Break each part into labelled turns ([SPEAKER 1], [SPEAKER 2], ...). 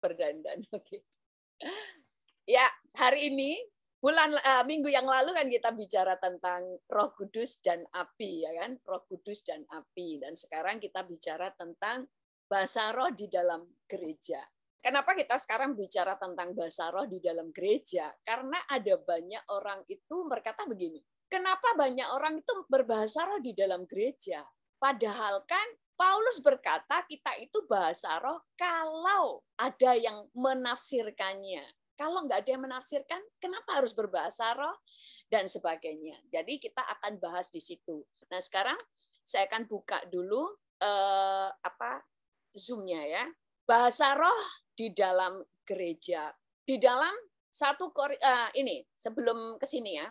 [SPEAKER 1] berdandan. Oke. Ya, hari ini minggu yang lalu kan kita bicara tentang Roh Kudus dan api, ya kan? Roh Kudus dan api. Dan sekarang kita bicara tentang bahasa roh di dalam gereja. Kenapa kita sekarang bicara tentang bahasa roh di dalam gereja? Karena ada banyak orang itu berkata begini, kenapa banyak orang itu berbahasa roh di dalam gereja? Padahal kan Paulus berkata kita itu bahasa roh kalau ada yang menafsirkannya. Kalau nggak ada yang menafsirkan, kenapa harus berbahasa roh? Dan sebagainya. Jadi kita akan bahas di situ. Nah sekarang saya akan buka dulu Zoom-nya ya. Bahasa roh di dalam gereja. Di dalam ini sebelum ke sini ya.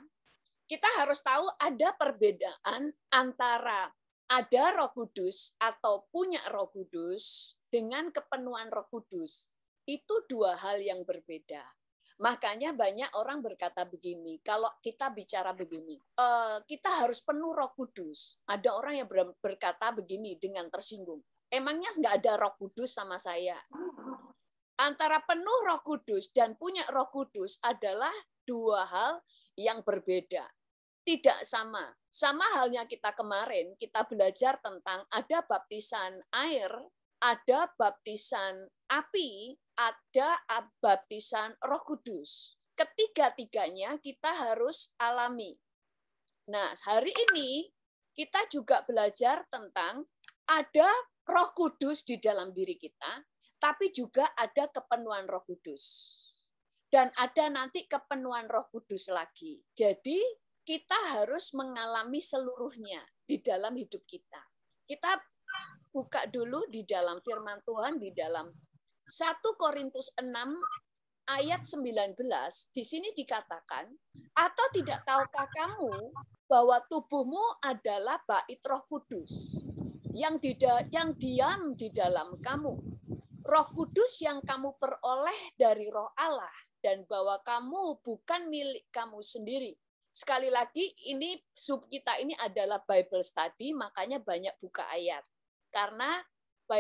[SPEAKER 1] Kita harus tahu ada perbedaan antara ada Roh Kudus atau punya Roh Kudus dengan kepenuhan Roh Kudus. Itu dua hal yang berbeda. Makanya banyak orang berkata begini, kalau kita bicara begini, kita harus penuh Roh Kudus. Ada orang yang berkata begini dengan tersinggung, emangnya nggak ada Roh Kudus sama saya? Antara penuh Roh Kudus dan punya Roh Kudus adalah dua hal yang berbeda. Tidak sama. Sama halnya kita kemarin, kita belajar tentang ada baptisan air, ada baptisan api, ada baptisan Roh Kudus. Ketiga-tiganya kita harus alami. Nah, hari ini kita juga belajar tentang ada Roh Kudus di dalam diri kita, tapi juga ada kepenuhan Roh Kudus. Dan ada nanti kepenuhan Roh Kudus lagi. Jadi, kita harus mengalami seluruhnya di dalam hidup kita. Kita buka dulu di dalam firman Tuhan, di dalam 1 Korintus 6 ayat 19, di sini dikatakan, atau tidak tahukah kamu bahwa tubuhmu adalah bait Roh Kudus yang diam di dalam kamu. Roh Kudus yang kamu peroleh dari Roh Allah, dan bahwa kamu bukan milik kamu sendiri. Sekali lagi, ini sub kita ini adalah Bible study, makanya banyak buka ayat. Karena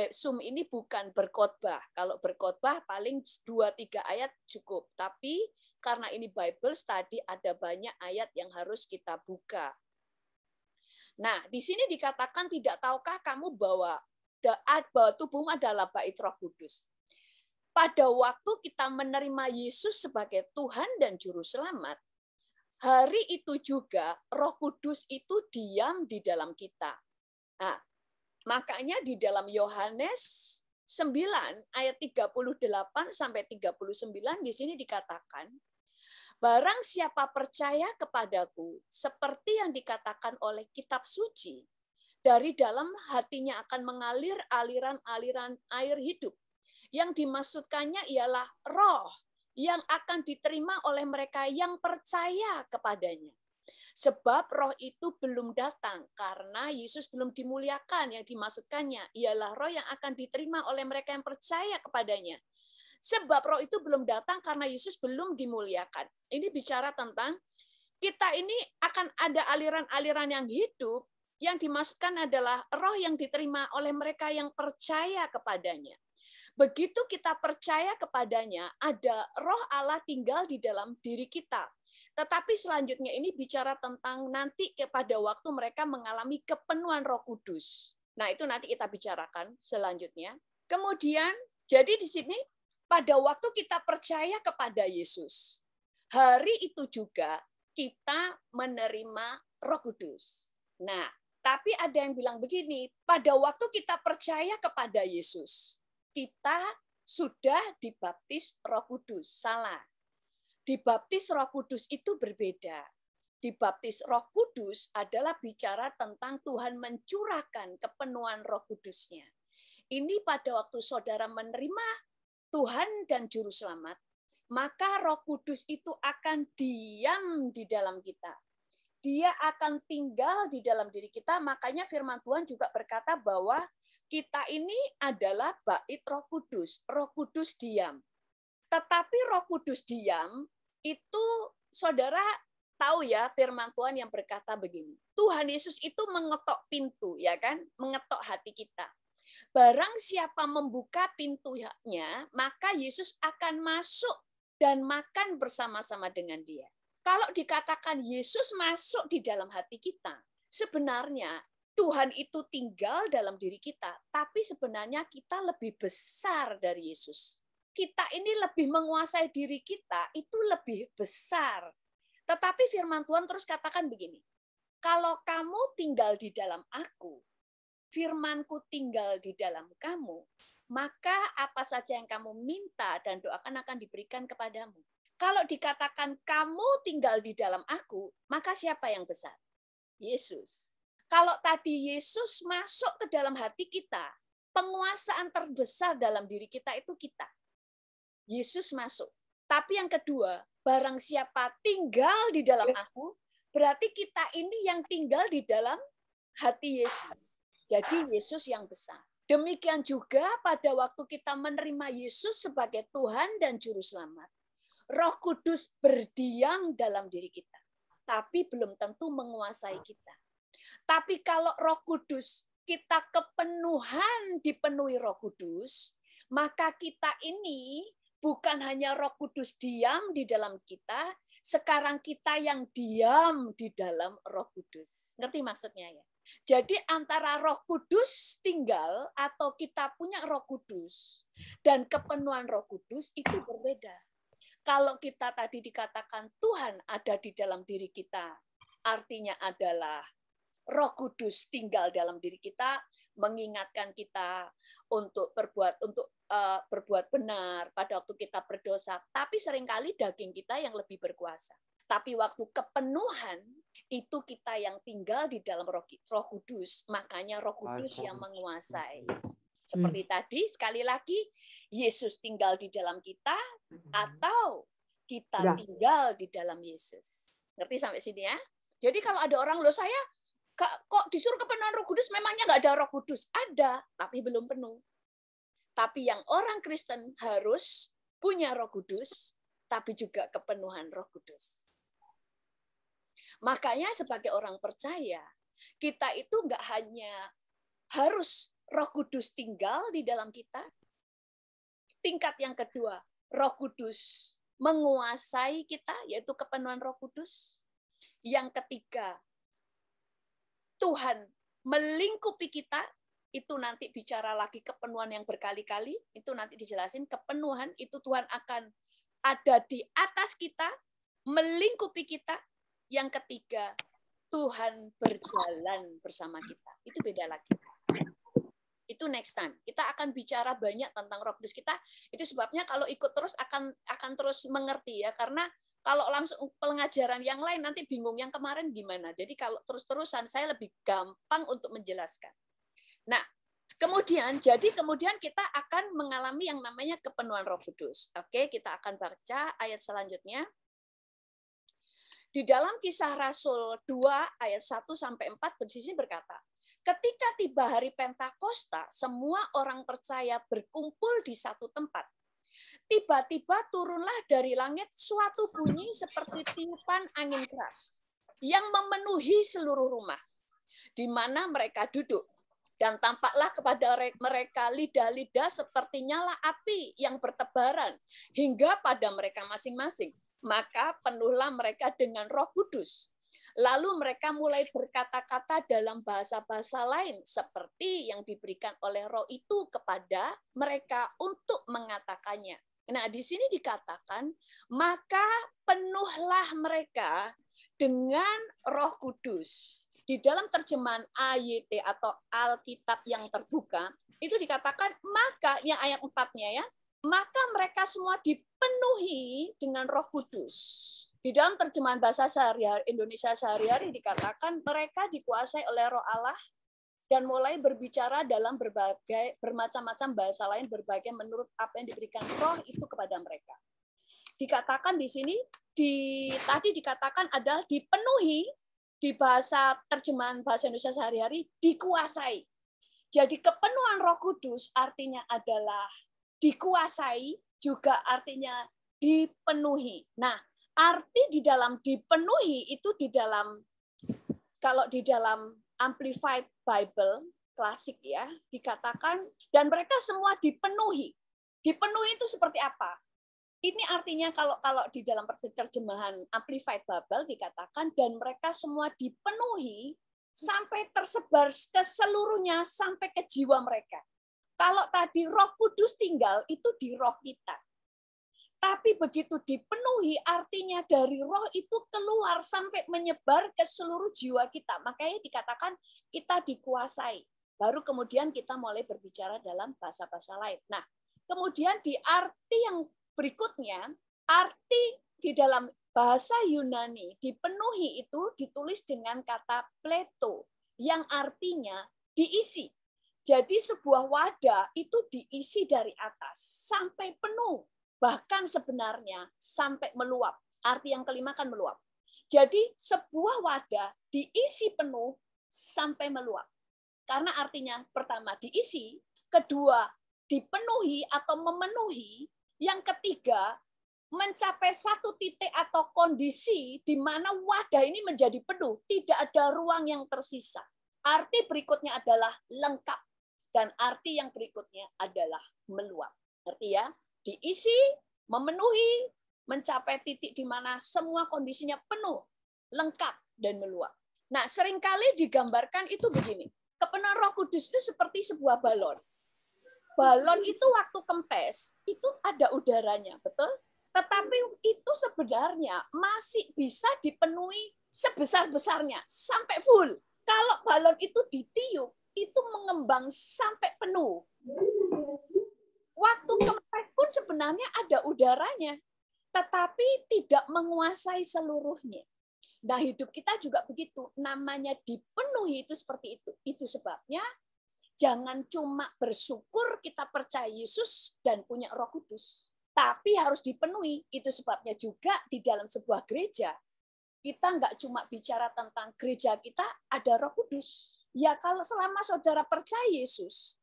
[SPEAKER 1] Zoom ini bukan berkhotbah. Kalau berkhotbah paling 2-3 ayat cukup. Tapi karena ini Bible study, ada banyak ayat yang harus kita buka. Nah, di sini dikatakan, tidak tahukah kamu bahwa tubuhmu adalah bait Roh Kudus. Pada waktu kita menerima Yesus sebagai Tuhan dan Juru Selamat, hari itu juga Roh Kudus itu diam di dalam kita. Nah, makanya di dalam Yohanes 9 ayat 38 sampai 39 di sini dikatakan, barang siapa percaya kepadaku, seperti yang dikatakan oleh kitab suci, dari dalam hatinya akan mengalir aliran-aliran air hidup. Yang dimaksudkannya ialah roh yang akan diterima oleh mereka yang percaya kepadanya. Sebab roh itu belum datang karena Yesus belum dimuliakan. Yang dimaksudkannya ialah roh yang akan diterima oleh mereka yang percaya kepadanya. Sebab roh itu belum datang karena Yesus belum dimuliakan. Ini bicara tentang kita ini akan ada aliran-aliran yang hidup, yang dimaksudkan adalah roh yang diterima oleh mereka yang percaya kepadanya. Begitu kita percaya kepadanya, ada roh Allah tinggal di dalam diri kita. Tetapi selanjutnya ini bicara tentang nanti pada waktu mereka mengalami kepenuhan Roh Kudus. Nah, itu nanti kita bicarakan selanjutnya. Kemudian, jadi di sini pada waktu kita percaya kepada Yesus, hari itu juga kita menerima Roh Kudus. Nah, tapi ada yang bilang begini, pada waktu kita percaya kepada Yesus, kita sudah dibaptis Roh Kudus. Salah. Dibaptis Roh Kudus itu berbeda. Dibaptis Roh Kudus adalah bicara tentang Tuhan mencurahkan kepenuhan Roh Kudusnya. Ini pada waktu saudara menerima Tuhan dan Juru Selamat, maka Roh Kudus itu akan diam di dalam kita. Dia akan tinggal di dalam diri kita, makanya firman Tuhan juga berkata bahwa kita ini adalah bait Roh Kudus. Roh Kudus diam. Tetapi Roh Kudus diam, itu saudara tahu ya firman Tuhan yang berkata begini. Tuhan Yesus itu mengetok pintu, ya kan? Mengetok hati kita. Barang siapa membuka pintunya, maka Yesus akan masuk dan makan bersama-sama dengan dia. Kalau dikatakan Yesus masuk di dalam hati kita, sebenarnya Tuhan itu tinggal dalam diri kita, tapi sebenarnya kita lebih besar dari Yesus. Kita ini lebih menguasai diri kita, itu lebih besar. Tetapi firman Tuhan terus katakan begini, kalau kamu tinggal di dalam aku, firman-Ku tinggal di dalam kamu, maka apa saja yang kamu minta dan doakan akan diberikan kepadamu. Kalau dikatakan kamu tinggal di dalam aku, maka siapa yang besar? Yesus. Kalau tadi Yesus masuk ke dalam hati kita, penguasaan terbesar dalam diri kita itu kita. Yesus masuk. Tapi yang kedua, barang siapa tinggal di dalam aku, berarti kita ini yang tinggal di dalam hati Yesus. Jadi Yesus yang besar. Demikian juga pada waktu kita menerima Yesus sebagai Tuhan dan Juru Selamat. Roh Kudus berdiam dalam diri kita. Tapi belum tentu menguasai kita. Tapi kalau Roh Kudus, kita dipenuhi Roh Kudus, maka kita ini bukan hanya Roh Kudus diam di dalam kita, sekarang kita yang diam di dalam Roh Kudus. Ngerti maksudnya ya? Jadi antara Roh Kudus tinggal atau kita punya Roh Kudus dan kepenuhan Roh Kudus itu berbeda. Kalau kita tadi dikatakan Tuhan ada di dalam diri kita, artinya adalah Roh Kudus tinggal dalam diri kita, mengingatkan kita untuk berbuat benar pada waktu kita berdosa. Tapi seringkali daging kita yang lebih berkuasa. Tapi waktu kepenuhan, itu kita yang tinggal di dalam Roh Kudus. Makanya Roh Kudus yang menguasai. Seperti tadi, sekali lagi, Yesus tinggal di dalam kita, atau kita tinggal di dalam Yesus. Ngerti sampai sini ya? Jadi kalau ada orang, loh saya kok disuruh kepenuhan Roh Kudus, memangnya nggak ada Roh Kudus? Ada, tapi belum penuh. Tapi yang orang Kristen harus punya Roh Kudus, tapi juga kepenuhan Roh Kudus. Makanya sebagai orang percaya, kita itu nggak hanya harus Roh Kudus tinggal di dalam kita. Tingkat yang kedua, Roh Kudus menguasai kita, yaitu kepenuhan Roh Kudus. Yang ketiga, Tuhan melingkupi kita, itu nanti bicara lagi kepenuhan yang berkali-kali, itu nanti dijelasin kepenuhan, itu Tuhan akan ada di atas kita, melingkupi kita. Yang ketiga, Tuhan berjalan bersama kita. Itu beda lagi. Itu next time. Kita akan bicara banyak tentang Roh Kudus kita. Itu sebabnya kalau ikut terus akan terus mengerti ya, karena kalau langsung pengajaran yang lain nanti bingung yang kemarin gimana. Jadi kalau terus-terusan saya lebih gampang untuk menjelaskan. Nah, kemudian kita akan mengalami yang namanya kepenuhan Roh Kudus. Oke, kita akan baca ayat selanjutnya. Di dalam Kisah Rasul 2 ayat 1 sampai 4 bersisi berkata, ketika tiba hari Pentakosta, semua orang percaya berkumpul di satu tempat. Tiba-tiba turunlah dari langit suatu bunyi seperti tiupan angin keras yang memenuhi seluruh rumah di mana mereka duduk. Dan tampaklah kepada mereka lidah-lidah seperti nyala api yang bertebaran hingga pada mereka masing-masing. Maka penuhlah mereka dengan Roh Kudus. Lalu mereka mulai berkata-kata dalam bahasa-bahasa lain seperti yang diberikan oleh Roh itu kepada mereka untuk mengatakannya. Nah, di sini dikatakan, maka penuhlah mereka dengan Roh Kudus. Di dalam terjemahan AYT atau Alkitab yang terbuka, itu dikatakan, maka, yang ayat 4-nya ya, maka mereka semua dipenuhi dengan Roh Kudus. Di dalam terjemahan bahasa sehari-hari Indonesia sehari-hari dikatakan mereka dikuasai oleh Roh Allah dan mulai berbicara dalam bermacam-macam bahasa lain berbagai menurut apa yang diberikan Roh itu kepada mereka. Dikatakan di sini tadi dikatakan adalah dipenuhi, di bahasa terjemahan bahasa Indonesia sehari-hari dikuasai. Jadi kepenuhan Roh Kudus artinya adalah dikuasai, juga artinya dipenuhi. Nah, arti di dalam dipenuhi itu kalau di dalam Amplified Bible, klasik ya, dikatakan dan mereka semua dipenuhi. Dipenuhi itu seperti apa? Ini artinya kalau di dalam terjemahan Amplified Bible dikatakan dan mereka semua dipenuhi sampai tersebar ke seluruhnya sampai ke jiwa mereka. Kalau tadi Roh Kudus tinggal itu di roh kita. Tapi begitu dipenuhi artinya dari roh itu keluar sampai menyebar ke seluruh jiwa kita. Makanya dikatakan kita dikuasai. Baru kemudian kita mulai berbicara dalam bahasa-bahasa lain. Nah, kemudian di arti yang berikutnya, arti di dalam bahasa Yunani dipenuhi itu ditulis dengan kata pleto, yang artinya diisi. Jadi sebuah wadah itu diisi dari atas sampai penuh. Bahkan sebenarnya sampai meluap. Arti yang kelima kan meluap. Jadi sebuah wadah diisi penuh sampai meluap. Karena artinya pertama diisi, kedua dipenuhi atau memenuhi, yang ketiga mencapai satu titik atau kondisi di mana wadah ini menjadi penuh, tidak ada ruang yang tersisa. Arti berikutnya adalah lengkap dan arti yang berikutnya adalah meluap. Ngerti ya? Diisi, memenuhi, mencapai titik di mana semua kondisinya penuh, lengkap, dan meluap. Nah, seringkali digambarkan itu begini. Kepenuhan Roh Kudus itu seperti sebuah balon. Balon itu waktu kempes, itu ada udaranya, betul? Tetapi itu sebenarnya masih bisa dipenuhi sebesar-besarnya, sampai full. Kalau balon itu ditiup, itu mengembang sampai penuh. Waktu kempes pun sebenarnya ada udaranya, tetapi tidak menguasai seluruhnya. Nah, hidup kita juga begitu. Namanya dipenuhi itu seperti itu. Itu sebabnya jangan cuma bersyukur kita percaya Yesus dan punya Roh Kudus. Tapi harus dipenuhi. Itu sebabnya juga di dalam sebuah gereja, kita nggak cuma bicara tentang gereja kita ada Roh Kudus. Ya kalau selama saudara percaya Yesus,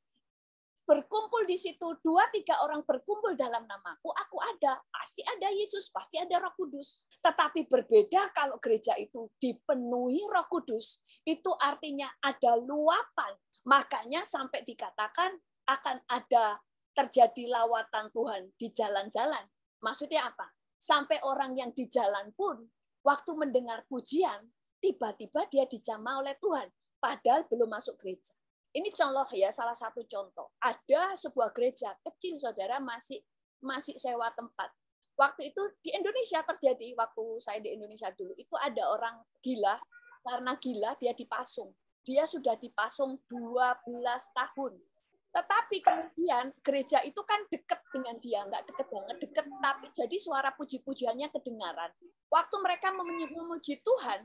[SPEAKER 1] berkumpul di situ, 2-3 orang berkumpul dalam namaku, aku ada. Pasti ada Yesus, pasti ada Roh Kudus. Tetapi berbeda kalau gereja itu dipenuhi Roh Kudus, itu artinya ada luapan. Makanya sampai dikatakan akan ada terjadi lawatan Tuhan di jalan-jalan. Maksudnya apa? Sampai orang yang di jalan pun, waktu mendengar pujian, tiba-tiba dia dijamah oleh Tuhan. Padahal belum masuk gereja. Ini contoh ya, salah satu contoh. Ada sebuah gereja kecil, saudara, masih sewa tempat. Waktu itu di Indonesia terjadi, waktu saya di Indonesia dulu, itu ada orang gila, karena gila dia dipasung. Dia sudah dipasung 12 tahun. Tetapi kemudian gereja itu kan dekat dengan dia, nggak dekat banget, dekat, tapi jadi suara puji-pujiannya kedengaran. Waktu mereka memuji Tuhan,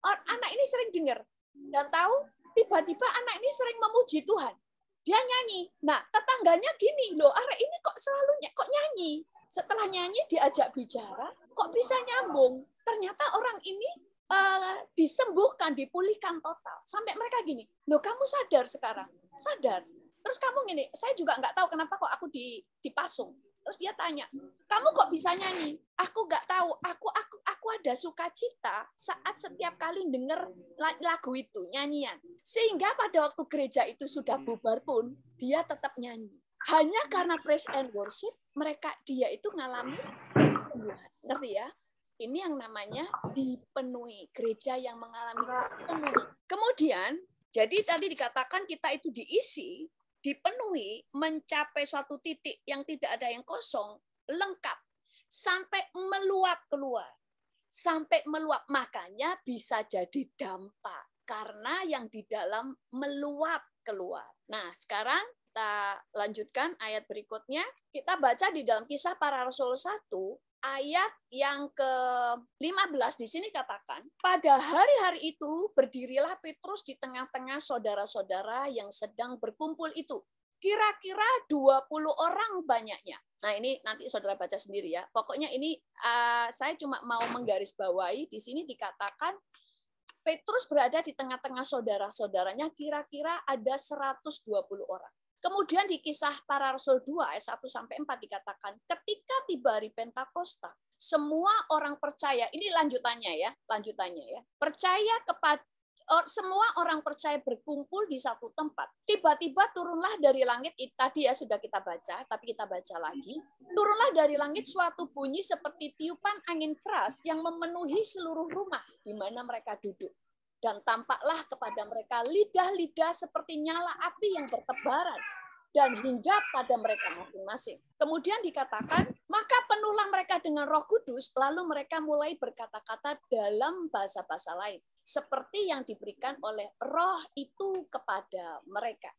[SPEAKER 1] anak ini sering dengar. Dan tahu, tiba-tiba anak ini sering memuji Tuhan. Dia nyanyi. Nah, tetangganya gini, loh, arek ini kok selalu kok nyanyi. Setelah nyanyi diajak bicara, kok bisa nyambung. Ternyata orang ini disembuhkan, dipulihkan total. Sampai mereka gini, loh kamu sadar sekarang? Sadar. Terus kamu gini, saya juga nggak tahu kenapa kok aku dipasung. Terus dia tanya, kamu kok bisa nyanyi? Aku nggak tahu. Aku ada sukacita saat setiap kali dengar lagu itu, nyanyian. Sehingga pada waktu gereja itu sudah bubar pun, dia tetap nyanyi. Hanya karena praise and worship, dia itu ngalami kesembuhan. Ngerti ya? Ini yang namanya dipenuhi. Gereja yang mengalami penuhi. Kemudian, jadi tadi dikatakan kita itu diisi, dipenuhi, mencapai suatu titik yang tidak ada yang kosong, lengkap, sampai meluap keluar. Sampai meluap, makanya bisa jadi dampak. Karena yang di dalam meluap keluar. Nah, sekarang kita lanjutkan ayat berikutnya. Kita baca di dalam Kisah Para Rasul 1, ayat yang ke-15 di sini katakan, pada hari-hari itu berdirilah Petrus di tengah-tengah saudara-saudara yang sedang berkumpul itu. Kira-kira 20 orang banyaknya. Nah, ini nanti saudara baca sendiri ya. Pokoknya ini saya cuma mau menggarisbawahi, di sini dikatakan Petrus berada di tengah-tengah saudara-saudaranya, kira-kira ada 120 orang. Kemudian di Kisah Para Rasul 2 ayat 1-4 dikatakan, ketika tiba hari Pentakosta, semua orang percaya, ini lanjutannya ya, percaya kepada semua orang percaya berkumpul di satu tempat. Tiba-tiba turunlah dari langit, tadi ya sudah kita baca, tapi kita baca lagi. Turunlah dari langit suatu bunyi seperti tiupan angin keras yang memenuhi seluruh rumah di mana mereka duduk. Dan tampaklah kepada mereka lidah-lidah seperti nyala api yang bertebaran dan hinggap pada mereka masing-masing. Kemudian dikatakan, maka penuhlah mereka dengan Roh Kudus, lalu mereka mulai berkata-kata dalam bahasa-bahasa lain, seperti yang diberikan oleh Roh itu kepada mereka.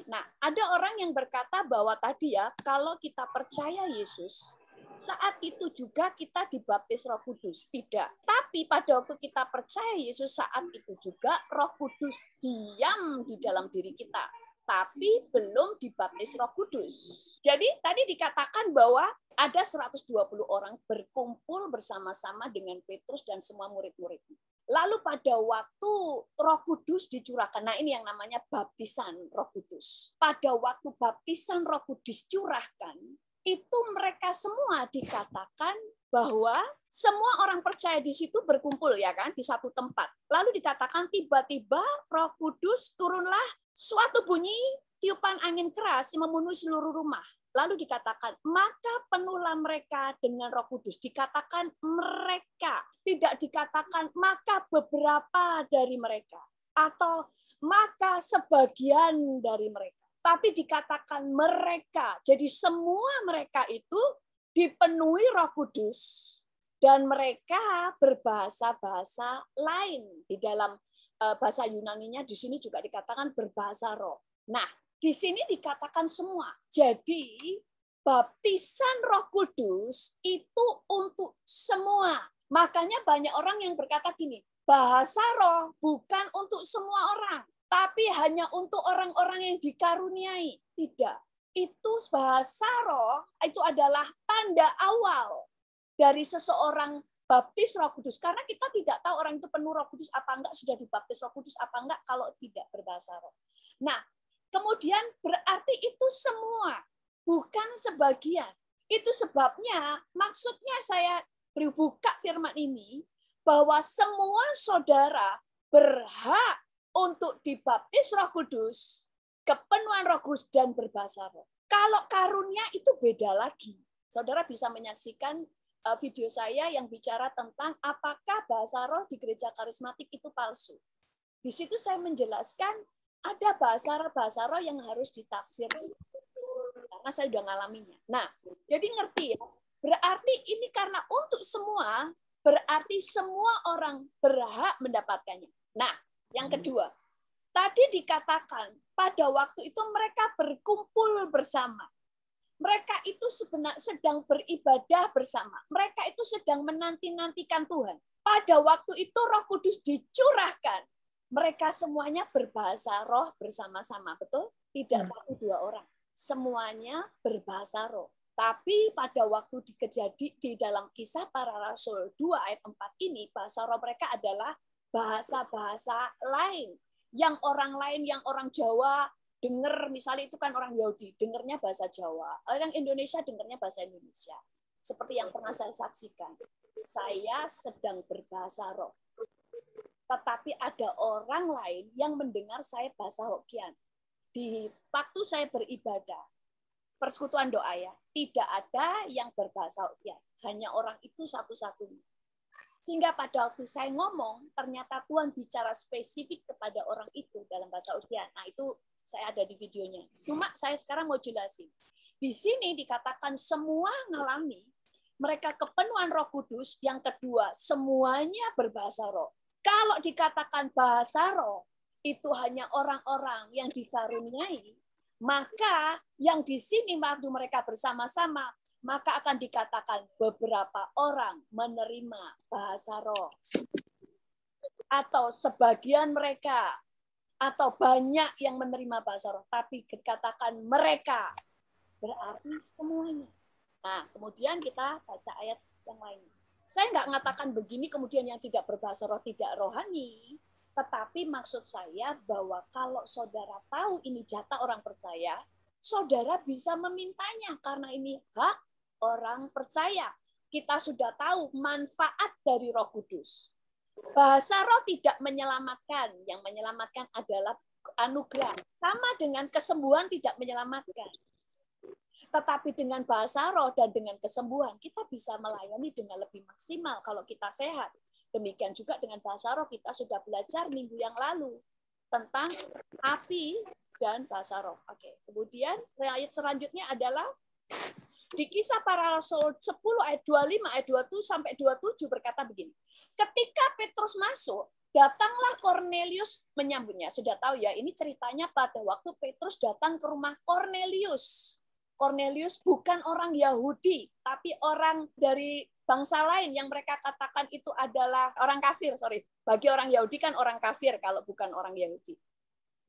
[SPEAKER 1] Nah, ada orang yang berkata bahwa tadi ya, kalau kita percaya Yesus, saat itu juga kita dibaptis Roh Kudus. Tidak. Tapi pada waktu kita percaya Yesus, saat itu juga Roh Kudus diam di dalam diri kita. Tapi belum dibaptis Roh Kudus. Jadi tadi dikatakan bahwa ada 120 orang berkumpul bersama-sama dengan Petrus dan semua murid-muridnya. Lalu pada waktu Roh Kudus dicurahkan, nah ini yang namanya baptisan Roh Kudus. Pada waktu baptisan Roh Kudus dicurahkan, itu mereka semua dikatakan bahwa semua orang percaya di situ berkumpul ya kan di satu tempat. Lalu dikatakan tiba-tiba Roh Kudus turunlah suatu bunyi tiupan angin keras yang memenuhi seluruh rumah. Lalu dikatakan maka penuhlah mereka dengan Roh Kudus. Dikatakan mereka, tidak dikatakan maka beberapa dari mereka atau maka sebagian dari mereka. Tapi dikatakan mereka. Jadi semua mereka itu dipenuhi Roh Kudus dan mereka berbahasa-bahasa lain. Di dalam bahasa Yunaninya di sini juga dikatakan berbahasa roh. Nah, di sini dikatakan semua. Jadi baptisan Roh Kudus itu untuk semua. Makanya banyak orang yang berkata gini, bahasa roh bukan untuk semua orang. Tapi hanya untuk orang-orang yang dikaruniai. Tidak. Itu bahasa roh, itu adalah tanda awal dari seseorang baptis Roh Kudus. Karena kita tidak tahu orang itu penuh Roh Kudus apa enggak, sudah dibaptis Roh Kudus apa enggak, kalau tidak berbahasa roh. Nah, kemudian berarti itu semua, bukan sebagian. Itu sebabnya, maksudnya saya buka firman ini, bahwa semua saudara berhak untuk dibaptis Roh Kudus, kepenuhan Roh Kudus dan berbahasa roh. Kalau karunia itu beda lagi. Saudara bisa menyaksikan video saya yang bicara tentang apakah bahasa roh di gereja karismatik itu palsu. Di situ saya menjelaskan ada bahasa roh yang harus ditafsir. Karena saya sudah ngalaminya. Nah, jadi ngerti ya. Berarti ini karena untuk semua, berarti semua orang berhak mendapatkannya. Nah, yang kedua, tadi dikatakan pada waktu itu mereka berkumpul bersama. Mereka itu sebenarnya sedang beribadah bersama. Mereka itu sedang menanti-nantikan Tuhan. Pada waktu itu Roh Kudus dicurahkan. Mereka semuanya berbahasa roh bersama-sama, betul? Tidak satu dua orang. Semuanya berbahasa roh. Tapi pada waktu di dalam Kisah Para Rasul 2 ayat 4 ini, bahasa roh mereka adalah bahasa-bahasa lain. Yang orang lain, yang orang Jawa dengar, misalnya itu kan orang Yahudi, dengarnya bahasa Jawa. Orang Indonesia dengarnya bahasa Indonesia. Seperti yang pernah saya saksikan. Saya sedang berbahasa roh. Tetapi ada orang lain yang mendengar saya bahasa Hokian. Di waktu saya beribadah, persekutuan doa ya, tidak ada yang berbahasa Hokian. Hanya orang itu satu-satunya. Sehingga pada waktu saya ngomong, ternyata Tuhan bicara spesifik kepada orang itu dalam bahasa Hokian. Nah, itu saya ada di videonya. Cuma saya sekarang mau jelasin. Di sini dikatakan semua ngalami, mereka kepenuhan Roh Kudus. Yang kedua, semuanya berbahasa roh. Kalau dikatakan bahasa roh, itu hanya orang-orang yang dikaruniai, maka yang di sini waktu mereka bersama-sama, maka akan dikatakan beberapa orang menerima bahasa roh. Atau sebagian mereka, atau banyak yang menerima bahasa roh. Tapi dikatakan mereka, berarti semuanya. Nah, kemudian kita baca ayat yang lain. Saya nggak mengatakan begini, kemudian yang tidak berbahasa roh tidak rohani. Tetapi maksud saya bahwa kalau saudara tahu ini jatah orang percaya, saudara bisa memintanya karena ini hak orang percaya. Kita sudah tahu manfaat dari Roh Kudus. Bahasa roh tidak menyelamatkan. Yang menyelamatkan adalah anugerah. Sama dengan kesembuhan tidak menyelamatkan. Tetapi dengan bahasa roh dan dengan kesembuhan, kita bisa melayani dengan lebih maksimal kalau kita sehat. Demikian juga dengan bahasa roh, kita sudah belajar minggu yang lalu tentang api dan bahasa roh. Oke. Kemudian ayat selanjutnya adalah di Kisah Para Rasul 10 ayat 25 ayat 27 sampai 27 berkata begini. Ketika Petrus masuk, datanglah Cornelius menyambutnya. Sudah tahu ya, ini ceritanya pada waktu Petrus datang ke rumah Cornelius. Cornelius bukan orang Yahudi, tapi orang dari bangsa lain yang mereka katakan itu adalah orang kafir. Bagi orang Yahudi kan orang kafir kalau bukan orang Yahudi.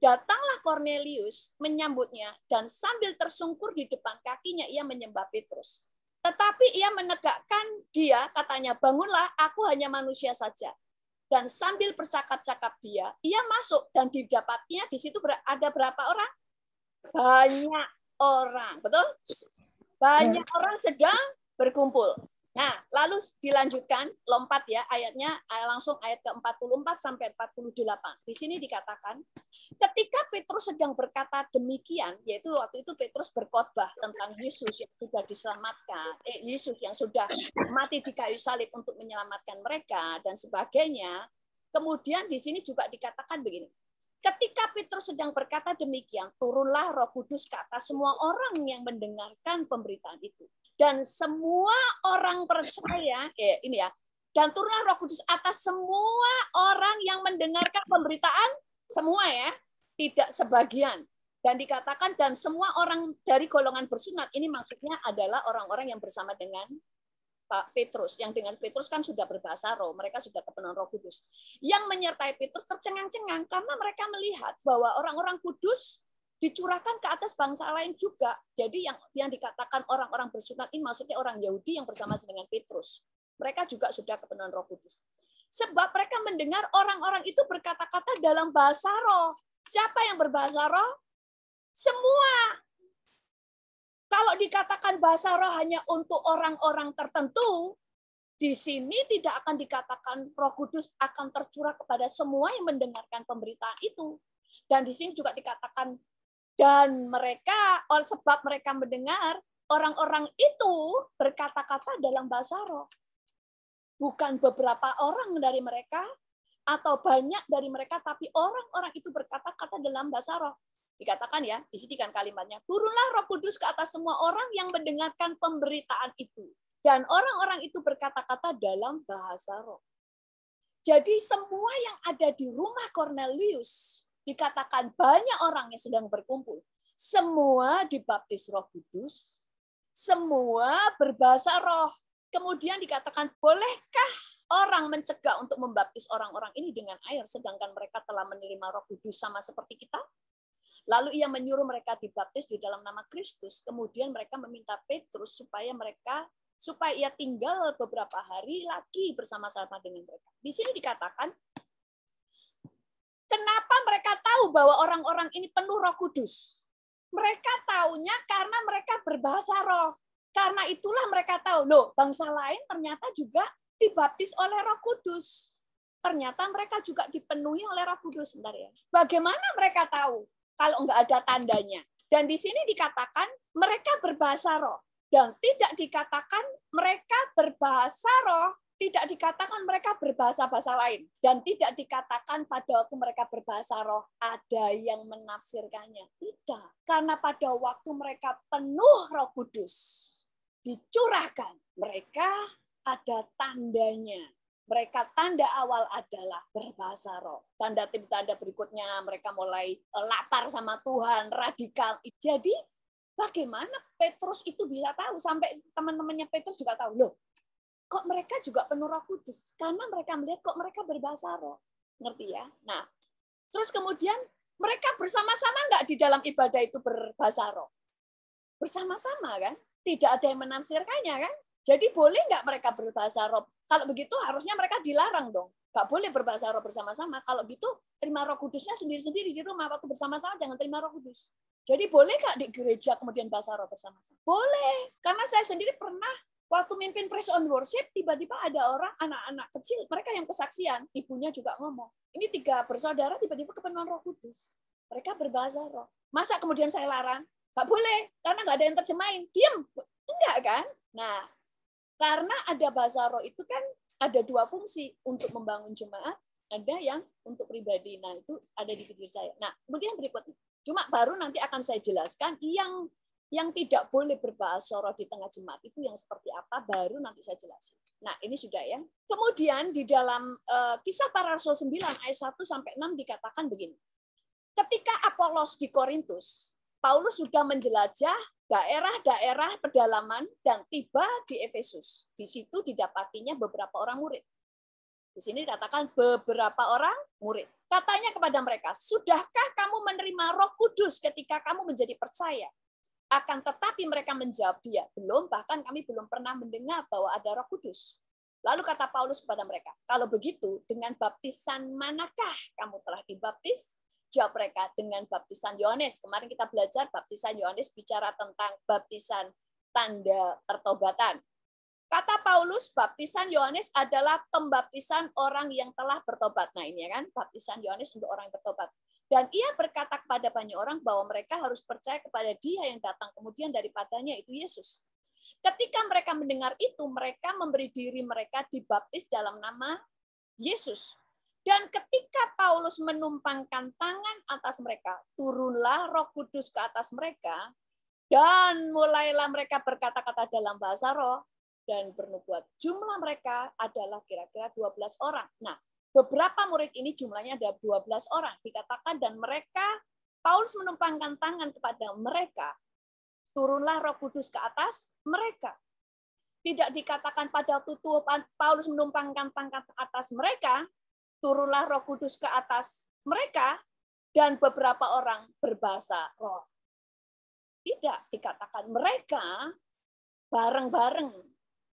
[SPEAKER 1] Datanglah Cornelius menyambutnya dan sambil tersungkur di depan kakinya ia menyembah Petrus. Tetapi ia menegakkan dia, katanya, bangunlah, aku hanya manusia saja. Dan sambil bercakap-cakap dia, ia masuk dan didapatnya di situ ada berapa orang? Banyak orang, betul? Banyak orang sedang berkumpul. Nah, lalu dilanjutkan, lompat ya ayatnya, langsung ayat ke-44 sampai 48. Di sini dikatakan, ketika Petrus sedang berkata demikian, yaitu waktu itu Petrus berkhotbah tentang Yesus yang sudah diselamatkan, Yesus yang sudah mati di kayu salib untuk menyelamatkan mereka dan sebagainya. Kemudian di sini juga dikatakan begini, ketika Petrus sedang berkata demikian, turunlah Roh Kudus ke atas semua orang yang mendengarkan pemberitaan itu. Dan semua orang percaya, ini ya, dan turunlah Roh Kudus atas semua orang yang mendengarkan pemberitaan, semua ya, tidak sebagian. Dan dikatakan, dan semua orang dari golongan bersunat, ini maksudnya adalah orang-orang yang bersama dengan Pak Petrus, yang dengan Petrus kan sudah berbahasa roh, mereka sudah kepenuhan Roh Kudus. Yang menyertai Petrus tercengang-cengang karena mereka melihat bahwa orang-orang kudus dicurahkan ke atas bangsa lain juga. Jadi yang dikatakan orang-orang bersunat ini maksudnya orang Yahudi yang bersama dengan Petrus. Mereka juga sudah kepenuhan Roh Kudus. Sebab mereka mendengar orang-orang itu berkata-kata dalam bahasa roh. Siapa yang berbahasa roh? Semua. Kalau dikatakan bahasa roh hanya untuk orang-orang tertentu, di sini tidak akan dikatakan Roh Kudus akan tercurah kepada semua yang mendengarkan pemberitaan itu. Dan di sini juga dikatakan, dan mereka, sebab mereka mendengar, orang-orang itu berkata-kata dalam bahasa roh. Bukan beberapa orang dari mereka, atau banyak dari mereka, tapi orang-orang itu berkata-kata dalam bahasa roh. Dikatakan ya, di sini kan kalimatnya, turunlah Roh Kudus ke atas semua orang yang mendengarkan pemberitaan itu. Dan orang-orang itu berkata-kata dalam bahasa roh. Jadi semua yang ada di rumah Cornelius, dikatakan banyak orang yang sedang berkumpul. Semua dibaptis Roh Kudus, semua berbahasa roh. Kemudian dikatakan, bolehkah orang mencegah untuk membaptis orang-orang ini dengan air, sedangkan mereka telah menerima Roh Kudus sama seperti kita? Lalu ia menyuruh mereka dibaptis di dalam nama Kristus. Kemudian mereka meminta Petrus supaya ia tinggal beberapa hari lagi bersama-sama dengan mereka. Di sini dikatakan, kenapa mereka tahu bahwa orang-orang ini penuh Roh Kudus? Mereka taunya karena mereka berbahasa roh. Karena itulah mereka tahu, loh, bangsa lain ternyata juga dibaptis oleh Roh Kudus. Ternyata mereka juga dipenuhi oleh Roh Kudus. Sebentar ya. Bagaimana mereka tahu kalau nggak ada tandanya? Dan di sini dikatakan mereka berbahasa roh. Dan tidak dikatakan mereka berbahasa roh, tidak dikatakan mereka berbahasa-bahasa lain. Dan tidak dikatakan pada waktu mereka berbahasa roh, ada yang menafsirkannya. Tidak. Karena pada waktu mereka penuh Roh Kudus, dicurahkan, mereka ada tandanya. Mereka tanda awal adalah berbahasa roh. Tanda-tanda berikutnya mereka mulai lapar sama Tuhan, radikal. Jadi bagaimana Petrus itu bisa tahu? Sampai teman-temannya Petrus juga tahu. Loh, kok mereka juga penuh Roh Kudus? Karena mereka melihat kok mereka berbahasa roh. Ngerti ya? Nah, terus kemudian mereka bersama-sama nggak di dalam ibadah itu berbahasa roh? Bersama-sama kan? Tidak ada yang menafsirkannya kan? Jadi boleh nggak mereka berbahasa roh? Kalau begitu harusnya mereka dilarang dong. Nggak boleh berbahasa roh bersama-sama. Kalau gitu terima Roh Kudusnya sendiri-sendiri di rumah. Waktu bersama-sama jangan terima Roh Kudus. Jadi boleh nggak di gereja kemudian bahasa roh bersama-sama? Boleh. Karena saya sendiri pernah Waktu mimpin praise and worship, tiba-tiba ada orang, anak-anak kecil, mereka yang kesaksian, ibunya juga ngomong. Ini 3 bersaudara tiba-tiba kepenuhan Roh Kudus. Mereka berbahasa roh. Masa kemudian saya larang? Nggak boleh, karena nggak ada yang terjemahin. Diam. Enggak kan? Nah, karena ada bahasa roh itu kan ada 2 fungsi. Untuk membangun jemaat, ada yang untuk pribadi. Nah, itu ada di video saya. Nah, kemudian berikutnya. Cuma baru nanti akan saya jelaskan yang tidak boleh berbahasa roh di tengah jemaat itu yang seperti apa, baru nanti saya jelasin. Nah, ini sudah ya. Kemudian di dalam Kisah Para Rasul 9 ayat 1 sampai 6 dikatakan begini. Ketika Apolos di Korintus, Paulus sudah menjelajah daerah-daerah pedalaman dan tiba di Efesus. Di situ didapatinya beberapa orang murid. Di sini dikatakan beberapa orang murid. Katanya kepada mereka, "Sudahkah kamu menerima Roh Kudus ketika kamu menjadi percaya?" Akan tetapi mereka menjawab dia, "Belum, bahkan kami belum pernah mendengar bahwa ada Roh Kudus." Lalu kata Paulus kepada mereka, "Kalau begitu, dengan baptisan manakah kamu telah dibaptis?" Jawab mereka, "Dengan baptisan Yohanes." Kemarin kita belajar baptisan Yohanes bicara tentang baptisan tanda pertobatan. Kata Paulus, baptisan Yohanes adalah pembaptisan orang yang telah bertobat. Nah, ini kan baptisan Yohanes untuk orang yang bertobat. Dan ia berkata kepada banyak orang bahwa mereka harus percaya kepada Dia yang datang kemudian daripadanya, itu Yesus. Ketika mereka mendengar itu, mereka memberi diri mereka dibaptis dalam nama Yesus. Dan ketika Paulus menumpangkan tangan atas mereka, turunlah Roh Kudus ke atas mereka, dan mulailah mereka berkata-kata dalam bahasa roh dan bernubuat. Jumlah mereka adalah kira-kira 12 orang. Nah, beberapa murid ini jumlahnya ada 12 orang. Dikatakan dan mereka, Paulus menumpangkan tangan kepada mereka, turunlah Roh Kudus ke atas mereka. Tidak dikatakan pada waktu Paulus menumpangkan tangan ke atas mereka, turunlah Roh Kudus ke atas mereka, dan beberapa orang berbahasa roh. Tidak, dikatakan mereka bareng-bareng,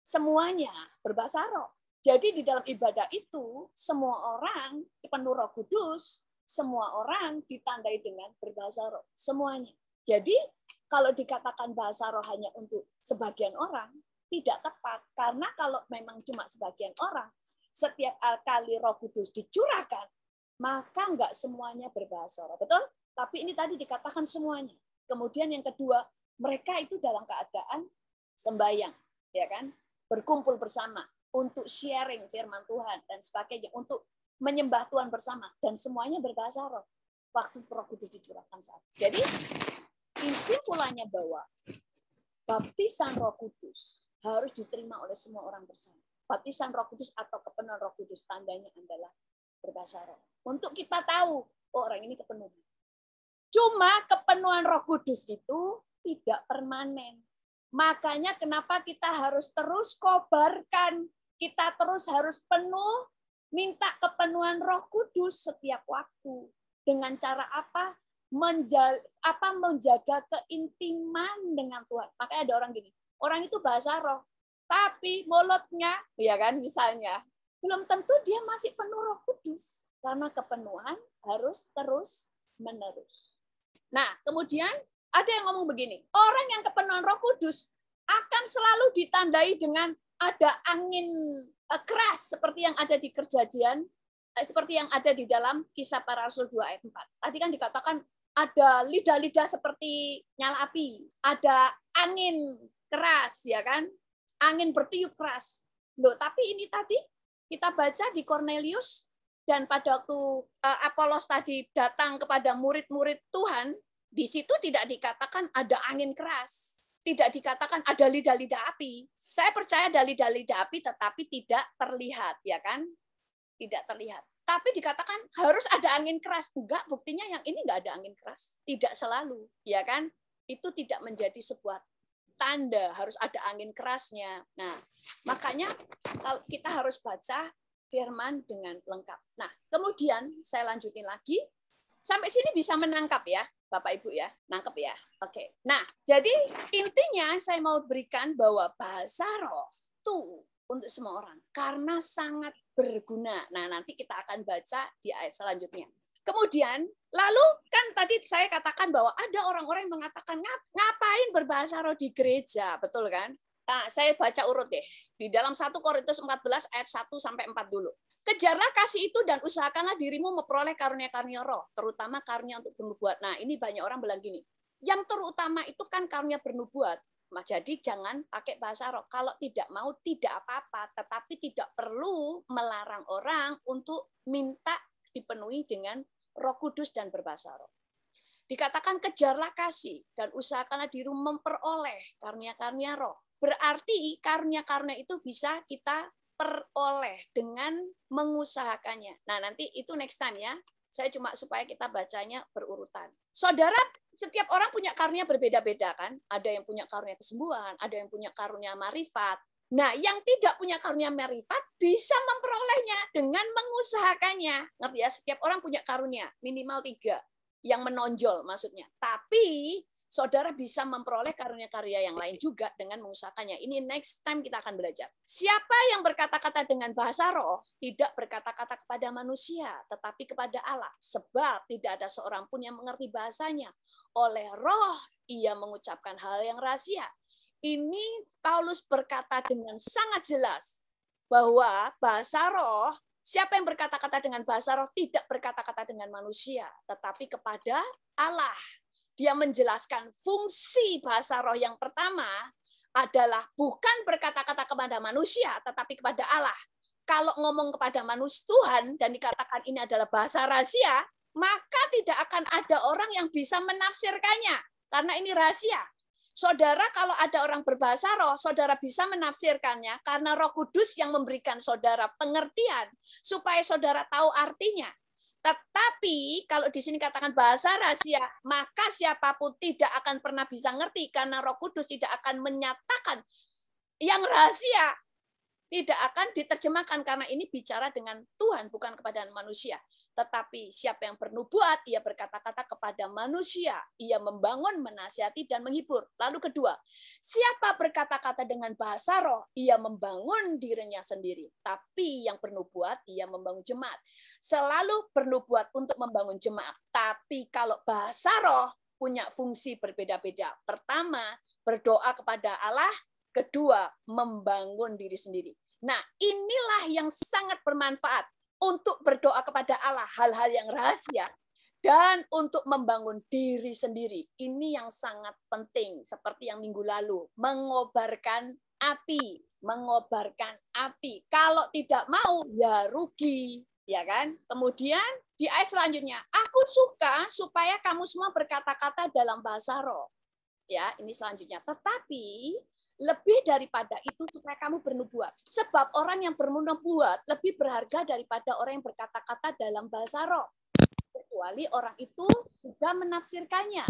[SPEAKER 1] semuanya berbahasa roh. Jadi di dalam ibadah itu, semua orang penuh Roh Kudus, semua orang ditandai dengan berbahasa roh. Semuanya. Jadi kalau dikatakan bahasa roh hanya untuk sebagian orang, tidak tepat. Karena kalau memang cuma sebagian orang, setiap kali Roh Kudus dicurahkan, maka enggak semuanya berbahasa roh. Betul? Tapi ini tadi dikatakan semuanya. Kemudian yang kedua, mereka itu dalam keadaan sembahyang, ya kan? Berkumpul bersama untuk sharing firman Tuhan dan sebagainya, untuk menyembah Tuhan bersama, dan semuanya berbahasa roh waktu Roh Kudus dicurahkan saat. Jadi kesimpulannya bahwa baptisan Roh Kudus harus diterima oleh semua orang bersama. Baptisan Roh Kudus atau kepenuhan Roh Kudus tandanya adalah berbahasa roh. Untuk kita tahu, oh, orang ini kepenuhan. Cuma kepenuhan Roh Kudus itu tidak permanen. Makanya kenapa kita harus terus kobarkan, kita terus harus penuh, minta kepenuhan Roh Kudus setiap waktu. Dengan cara apa? Menjaga keintiman dengan Tuhan. Makanya ada orang gini, orang itu bahasa roh, tapi mulutnya, ya kan, misalnya, belum tentu dia masih penuh Roh Kudus. Karena kepenuhan harus terus menerus. Nah, kemudian ada yang ngomong begini, orang yang kepenuhan Roh Kudus akan selalu ditandai dengan ada angin keras seperti yang ada di Kejadian, seperti yang ada di dalam Kisah Para Rasul 2 ayat 4. Tadi kan dikatakan ada lidah-lidah seperti nyala api, ada angin keras, ya kan? Angin bertiup keras. Loh, tapi ini tadi kita baca di Cornelius, dan pada waktu Apolos tadi datang kepada murid-murid Tuhan, di situ tidak dikatakan ada angin keras. Tidak dikatakan ada lidah-lidah api. Saya percaya ada lidah-lidah api, tetapi tidak terlihat, ya kan? Tidak terlihat. Tapi dikatakan harus ada angin keras. Enggak, buktinya yang ini enggak ada angin keras. Tidak selalu, ya kan? Itu tidak menjadi sebuah tanda, harus ada angin kerasnya. Nah, makanya kalau kita harus baca firman dengan lengkap. Nah, kemudian saya lanjutin lagi. Sampai sini bisa menangkap ya, Bapak Ibu ya? Nangkep ya? Oke. Nah, jadi intinya saya mau berikan bahwa bahasa roh itu untuk semua orang. Karena sangat berguna. Nah, nanti kita akan baca di ayat selanjutnya. Kemudian, lalu kan tadi saya katakan bahwa ada orang-orang yang mengatakan, ngapain berbahasa roh di gereja? Betul kan? Saya baca urut deh. Di dalam 1 Korintus 14 ayat 1 sampai 4 dulu. Kejarlah kasih itu dan usahakanlah dirimu memperoleh karunia-karunia roh, terutama karunia untuk bernubuat. Nah, ini banyak orang bilang gini, yang terutama itu kan karunia bernubuat. Jadi jangan pakai bahasa roh. Kalau tidak mau, tidak apa-apa. Tetapi tidak perlu melarang orang untuk minta dipenuhi dengan Roh Kudus dan berbahasa roh. Dikatakan kejarlah kasih dan usahakanlah dirimu memperoleh karunia-karunia roh. Berarti karunia-karunia itu bisa kita peroleh dengan mengusahakannya. Nah, nanti itu next time ya. Saya cuma supaya kita bacanya berurutan. Saudara, setiap orang punya karunia berbeda-beda kan? Ada yang punya karunia kesembuhan, ada yang punya karunia marifat. Nah, yang tidak punya karunia marifat bisa memperolehnya dengan mengusahakannya. Ngerti ya? Setiap orang punya karunia, minimal 3 yang menonjol maksudnya. Tapi saudara bisa memperoleh karunia-karunia yang lain juga dengan mengusahakannya. Ini next time kita akan belajar. Siapa yang berkata-kata dengan bahasa roh, tidak berkata-kata kepada manusia, tetapi kepada Allah. Sebab tidak ada seorang pun yang mengerti bahasanya. Oleh roh, ia mengucapkan hal yang rahasia. Ini Paulus berkata dengan sangat jelas bahwa bahasa roh, siapa yang berkata-kata dengan bahasa roh tidak berkata-kata dengan manusia, tetapi kepada Allah. Dia menjelaskan fungsi bahasa roh yang pertama adalah bukan berkata-kata kepada manusia, tetapi kepada Allah. Kalau ngomong kepada manusia Tuhan dan dikatakan ini adalah bahasa rahasia, maka tidak akan ada orang yang bisa menafsirkannya, karena ini rahasia. Saudara, kalau ada orang berbahasa roh, saudara bisa menafsirkannya karena Roh Kudus yang memberikan saudara pengertian supaya saudara tahu artinya. Tetapi kalau di sini katakan bahasa rahasia, maka siapapun tidak akan pernah bisa ngerti karena Roh Kudus tidak akan menyatakan yang rahasia. Tidak akan diterjemahkan karena ini bicara dengan Tuhan, bukan kepada manusia. Tetapi siapa yang bernubuat, ia berkata-kata kepada manusia. Ia membangun, menasihati, dan menghibur. Lalu kedua, siapa berkata-kata dengan bahasa roh, ia membangun dirinya sendiri. Tapi yang bernubuat, ia membangun jemaat. Selalu bernubuat untuk membangun jemaat. Tapi kalau bahasa roh punya fungsi berbeda-beda. Pertama, berdoa kepada Allah. Kedua, membangun diri sendiri. Nah, inilah yang sangat bermanfaat untuk berdoa kepada Allah, hal-hal yang rahasia, dan untuk membangun diri sendiri. Ini yang sangat penting, seperti yang minggu lalu, mengobarkan api. Mengobarkan api. Kalau tidak mau, ya rugi. Ya kan? Kemudian di ayat selanjutnya, aku suka supaya kamu semua berkata-kata dalam bahasa roh. Ya, ini selanjutnya. Tetapi lebih daripada itu supaya kamu bernubuat. Sebab orang yang bernubuat lebih berharga daripada orang yang berkata-kata dalam bahasa roh. Kecuali orang itu juga menafsirkannya.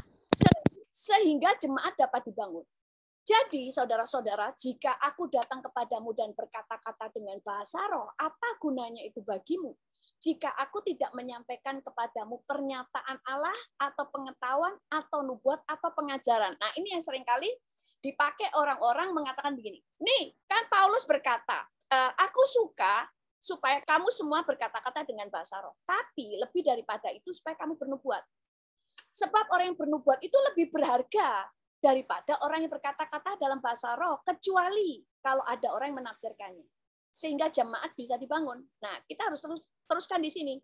[SPEAKER 1] Sehingga jemaat dapat dibangun. Jadi, saudara-saudara, jika aku datang kepadamu dan berkata-kata dengan bahasa roh, apa gunanya itu bagimu? Jika aku tidak menyampaikan kepadamu pernyataan Allah atau pengetahuan atau nubuat atau pengajaran. Nah, ini yang seringkali dipakai orang-orang mengatakan begini. Nih, kan Paulus berkata, aku suka supaya kamu semua berkata-kata dengan bahasa roh. Tapi lebih daripada itu supaya kamu bernubuat. Sebab orang yang bernubuat itu lebih berharga daripada orang yang berkata-kata dalam bahasa roh, kecuali kalau ada orang yang menafsirkannya. Sehingga jemaat bisa dibangun. Nah, kita harus teruskan di sini.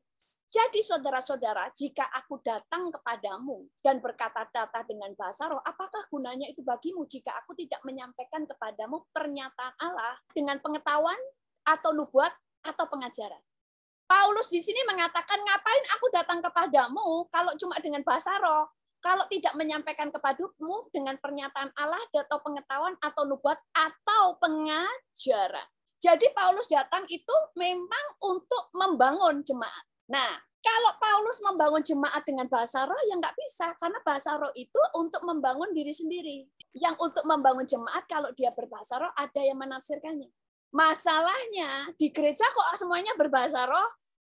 [SPEAKER 1] Jadi saudara-saudara, jika aku datang kepadamu dan berkata-kata dengan bahasa roh, apakah gunanya itu bagimu jika aku tidak menyampaikan kepadamu pernyataan Allah dengan pengetahuan atau nubuat atau pengajaran? Paulus di sini mengatakan, ngapain aku datang kepadamu kalau cuma dengan bahasa roh? Kalau tidak menyampaikan kepadamu dengan pernyataan Allah atau pengetahuan atau nubuat atau pengajaran. Jadi Paulus datang itu memang untuk membangun jemaat. Nah, kalau Paulus membangun jemaat dengan bahasa roh, ya nggak bisa. Karena bahasa roh itu untuk membangun diri sendiri. Yang untuk membangun jemaat, kalau dia berbahasa roh, ada yang menafsirkannya. Masalahnya, di gereja kok semuanya berbahasa roh?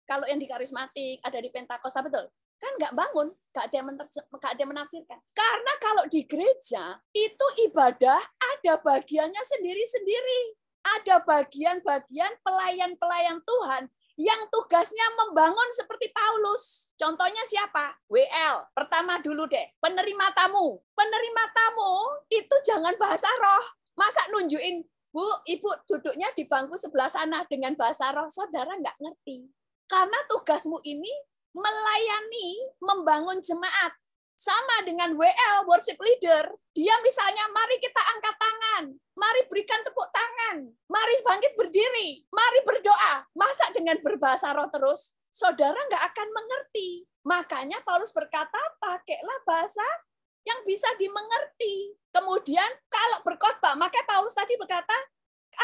[SPEAKER 1] Kalau yang di karismatik, ada di Pentakosta, betul? Kan nggak bangun, nggak ada yang menafsirkan. Karena kalau di gereja, itu ibadah ada bagiannya sendiri-sendiri. Ada bagian-bagian pelayan-pelayan Tuhan yang tugasnya membangun seperti Paulus. Contohnya siapa? WL. Pertama dulu deh, penerima tamu. Penerima tamu itu jangan bahasa roh. Masa nunjukin, Bu, Ibu duduknya di bangku sebelah sana dengan bahasa roh, saudara nggak ngerti. Karena tugasmu ini melayani, membangun jemaat. Sama dengan WL, worship leader. Dia misalnya, mari kita angkat tangan. Mari berikan tepuk tangan. Mari bangkit berdiri. Mari berdoa. Masa dengan berbahasa roh terus? Saudara nggak akan mengerti. Makanya Paulus berkata, pakailah bahasa yang bisa dimengerti. Kemudian kalau berkhotbah, makanya Paulus tadi berkata,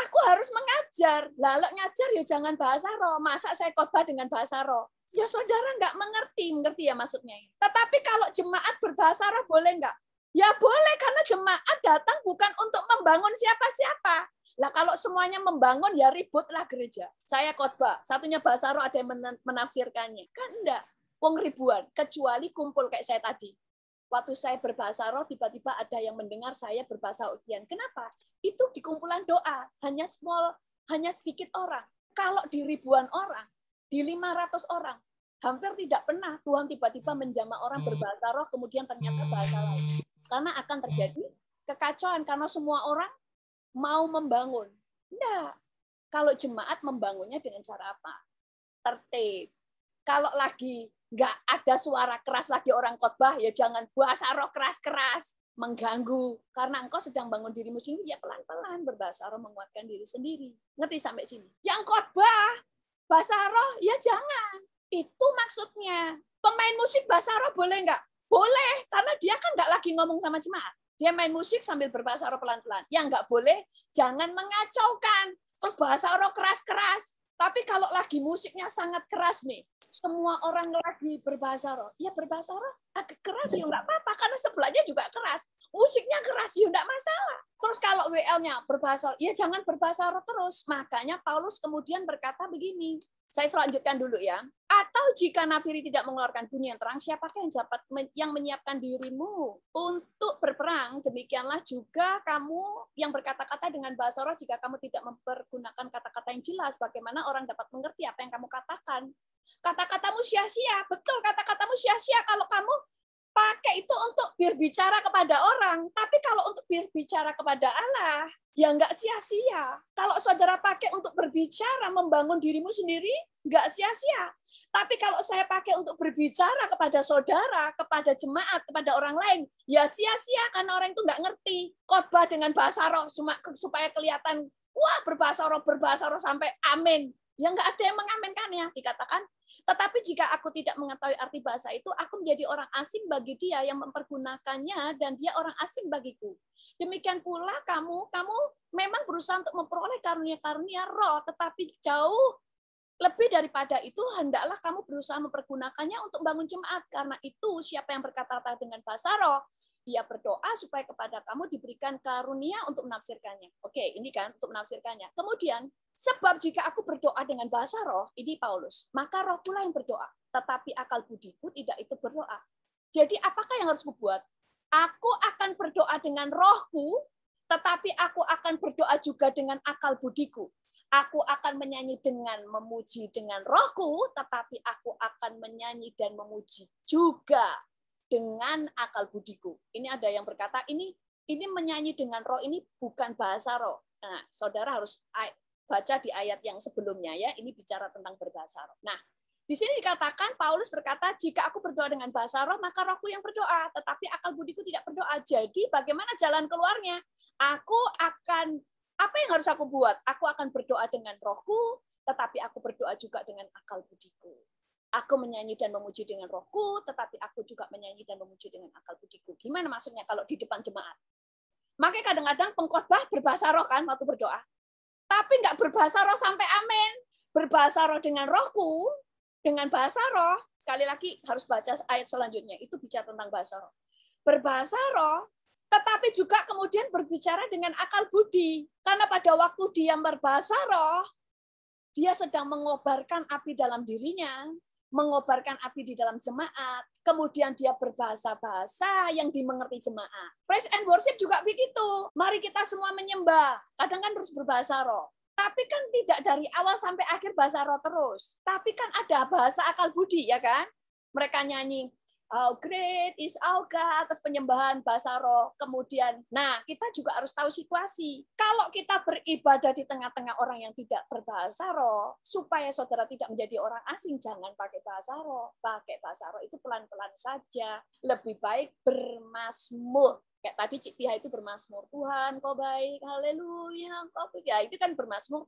[SPEAKER 1] aku harus mengajar. Lalu ngajar ya jangan bahasa roh. Masa saya khotbah dengan bahasa roh? Ya saudara nggak mengerti ya maksudnya. Tetapi kalau jemaat berbahasa roh boleh nggak? Ya boleh, karena jemaat datang bukan untuk membangun siapa-siapa. Lah kalau semuanya membangun ya ributlah gereja. Saya khotbah, satunya bahasa roh ada yang menafsirkannya. Kan enggak. Wong ribuan, kecuali kumpul kayak saya tadi. Waktu saya berbahasa roh, tiba-tiba ada yang mendengar saya berbahasa Ukian. Kenapa? Itu di kumpulan doa, hanya sedikit orang. Kalau di ribuan orang, di 500 orang, hampir tidak pernah Tuhan tiba-tiba menjamah orang berbahasa roh, kemudian ternyata bahasa lain. Karena akan terjadi kekacauan, karena semua orang mau membangun. Enggak. Kalau jemaat membangunnya dengan cara apa? Tertib. Kalau lagi nggak ada suara keras lagi orang khotbah, ya jangan bahasa roh keras-keras, mengganggu. Karena engkau sedang bangun dirimu sendiri, ya pelan-pelan berbahasa roh menguatkan diri sendiri. Ngerti sampai sini? Yang khotbah, bahasa roh, ya jangan. Itu maksudnya. Pemain musik bahasa roh boleh nggak? Boleh, karena dia kan nggak lagi ngomong sama jemaat. Dia main musik sambil berbahasa roh pelan-pelan. Yang nggak boleh, jangan mengacaukan. Terus bahasa roh keras-keras. Tapi kalau lagi musiknya sangat keras nih, semua orang lagi berbahasa roh. Ya berbahasa roh agak keras ya nggak apa-apa, karena sebelahnya juga keras. Musiknya keras ya nggak masalah. Terus kalau WL-nya berbahasa roh, ya jangan berbahasa roh terus. Makanya Paulus kemudian berkata begini. Saya selanjutkan dulu ya. Atau jika nafiri tidak mengeluarkan bunyi yang terang, siapakah yang menyiapkan dirimu untuk berperang? Demikianlah juga kamu yang berkata-kata dengan bahasa roh, jika kamu tidak mempergunakan kata-kata yang jelas, bagaimana orang dapat mengerti apa yang kamu katakan? Kata-katamu sia-sia. Betul, kata-katamu sia-sia kalau kamu pakai itu untuk berbicara kepada orang. Tapi kalau untuk berbicara kepada Allah, ya nggak sia-sia. Kalau saudara pakai untuk berbicara, membangun dirimu sendiri, nggak sia-sia. Tapi kalau saya pakai untuk berbicara kepada saudara, kepada jemaat, kepada orang lain, ya sia-sia karena orang itu nggak ngerti. Khotbah dengan bahasa roh, cuma supaya kelihatan, wah berbahasa roh sampai amin. Ya nggak ada yang mengamenkannya, dikatakan. Tetapi jika aku tidak mengetahui arti bahasa itu, aku menjadi orang asing bagi dia yang mempergunakannya, dan dia orang asing bagiku. Demikian pula kamu memang berusaha untuk memperoleh karunia-karunia roh, tetapi jauh lebih daripada itu, hendaklah kamu berusaha mempergunakannya untuk bangun jemaat. Karena itu, siapa yang berkata-kata dengan bahasa roh, ia berdoa supaya kepada kamu diberikan karunia untuk menafsirkannya. Oke, ini kan untuk menafsirkannya. Kemudian, sebab jika aku berdoa dengan bahasa roh, ini Paulus, maka roh pula yang berdoa. Tetapi akal budiku tidak ikut berdoa. Jadi apakah yang harus kubuat? Aku akan berdoa dengan rohku, tetapi aku akan berdoa juga dengan akal budiku. Aku akan menyanyi dengan memuji dengan rohku, tetapi aku akan menyanyi dan memuji juga dengan akal budiku. Ini ada yang berkata, ini menyanyi dengan roh, ini bukan bahasa roh. Nah, saudara harus baca di ayat yang sebelumnya ya, ini bicara tentang berbahasa roh. Nah, di sini dikatakan, Paulus berkata, jika aku berdoa dengan bahasa roh, maka rohku yang berdoa, tetapi akal budiku tidak berdoa. Jadi bagaimana jalan keluarnya? Apa yang harus aku buat? Aku akan berdoa dengan rohku, tetapi aku berdoa juga dengan akal budiku. Aku menyanyi dan memuji dengan rohku, tetapi aku juga menyanyi dan memuji dengan akal budiku. Gimana maksudnya kalau di depan jemaat? Makanya kadang-kadang pengkhotbah berbahasa roh kan waktu berdoa. Tapi nggak berbahasa roh sampai amin. Berbahasa roh dengan rohku, dengan bahasa roh. Sekali lagi harus baca ayat selanjutnya. Itu bicara tentang bahasa roh. Berbahasa roh, tetapi juga kemudian berbicara dengan akal budi. Karena pada waktu dia berbahasa roh, dia sedang mengobarkan api dalam dirinya, mengobarkan api di dalam jemaat, kemudian dia berbahasa-bahasa yang dimengerti jemaat. Praise and worship juga begitu. Mari kita semua menyembah. Kadang kan terus berbahasa roh. Tapi kan tidak dari awal sampai akhir bahasa roh terus. Tapi kan ada bahasa akal budi, ya kan? Mereka nyanyi, How great is our God, atas penyembahan bahasa roh. Kemudian, nah kita juga harus tahu situasi. Kalau kita beribadah di tengah-tengah orang yang tidak berbahasa roh, supaya saudara tidak menjadi orang asing, jangan pakai bahasa roh. Pakai bahasa roh itu pelan-pelan saja. Lebih baik bermazmur. Kayak tadi Cik Pia itu bermazmur. Tuhan kau baik, haleluya. Ya, itu kan bermazmur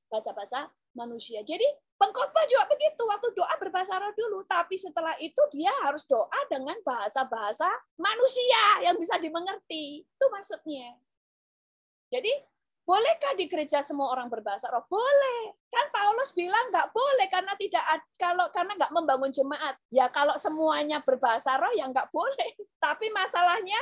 [SPEAKER 1] bahasa-bahasa manusia. Jadi pengkhotbah juga begitu, waktu doa berbahasa roh dulu, tapi setelah itu dia harus doa dengan bahasa-bahasa manusia yang bisa dimengerti. Itu maksudnya. Jadi, bolehkah di gereja semua orang berbahasa roh? Boleh. Kan Paulus bilang nggak boleh karena karena nggak membangun jemaat. Ya kalau semuanya berbahasa roh ya nggak boleh. Tapi masalahnya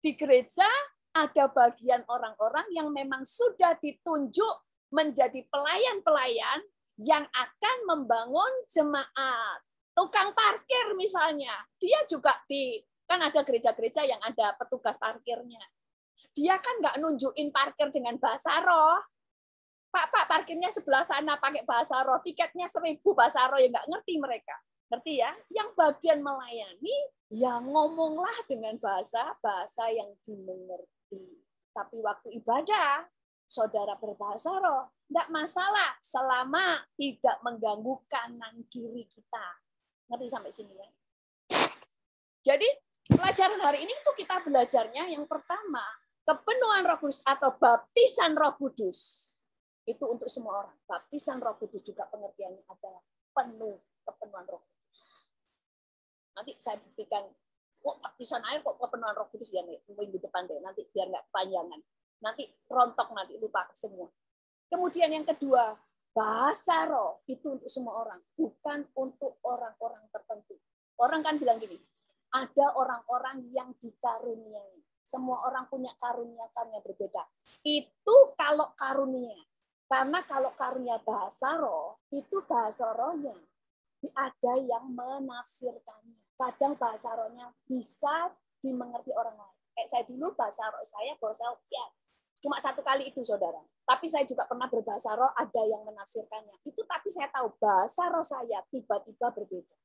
[SPEAKER 1] di gereja ada bagian orang-orang yang memang sudah ditunjuk menjadi pelayan-pelayan yang akan membangun jemaat. Tukang parkir misalnya, dia juga kan ada gereja-gereja yang ada petugas parkirnya. Dia kan nggak nunjukin parkir dengan bahasa roh. Pak, parkirnya sebelah sana pakai bahasa roh, tiketnya 1.000 bahasa roh, ya nggak ngerti mereka. Ngerti ya? Yang bagian melayani, ya ngomonglah dengan bahasa yang dimengerti. Tapi waktu ibadah, saudara berbahasa roh, tidak masalah selama tidak mengganggu kanan kiri kita. Ngerti sampai sini ya? Jadi pelajaran hari ini itu kita belajarnya yang pertama, kepenuhan Roh Kudus atau baptisan Roh Kudus. Itu untuk semua orang. Baptisan Roh Kudus juga pengertiannya adalah penuh kepenuhan Roh Kudus. Nanti saya buktikan, baptisan air kok kepenuhan Roh Kudus ya minggu depan deh, nanti biar nggak kepanjangan. Nanti rontok, nanti lupa semua. Kemudian yang kedua, bahasa roh itu untuk semua orang, bukan untuk orang-orang tertentu. Orang kan bilang gini, ada orang-orang yang dikaruniai. Semua orang punya karunia yang berbeda. Itu kalau karunia. Karena kalau karunia bahasa roh, itu bahasa rohnya. Ada yang menafsirkannya. Kadang bahasa rohnya bisa dimengerti orang lain. Kayak saya dulu bahasa roh saya bahasa ya. Cuma 1 kali itu, saudara. Tapi saya juga pernah berbahasa roh, ada yang menafsirkannya. Itu tapi saya tahu bahasa roh saya tiba-tiba berbeda.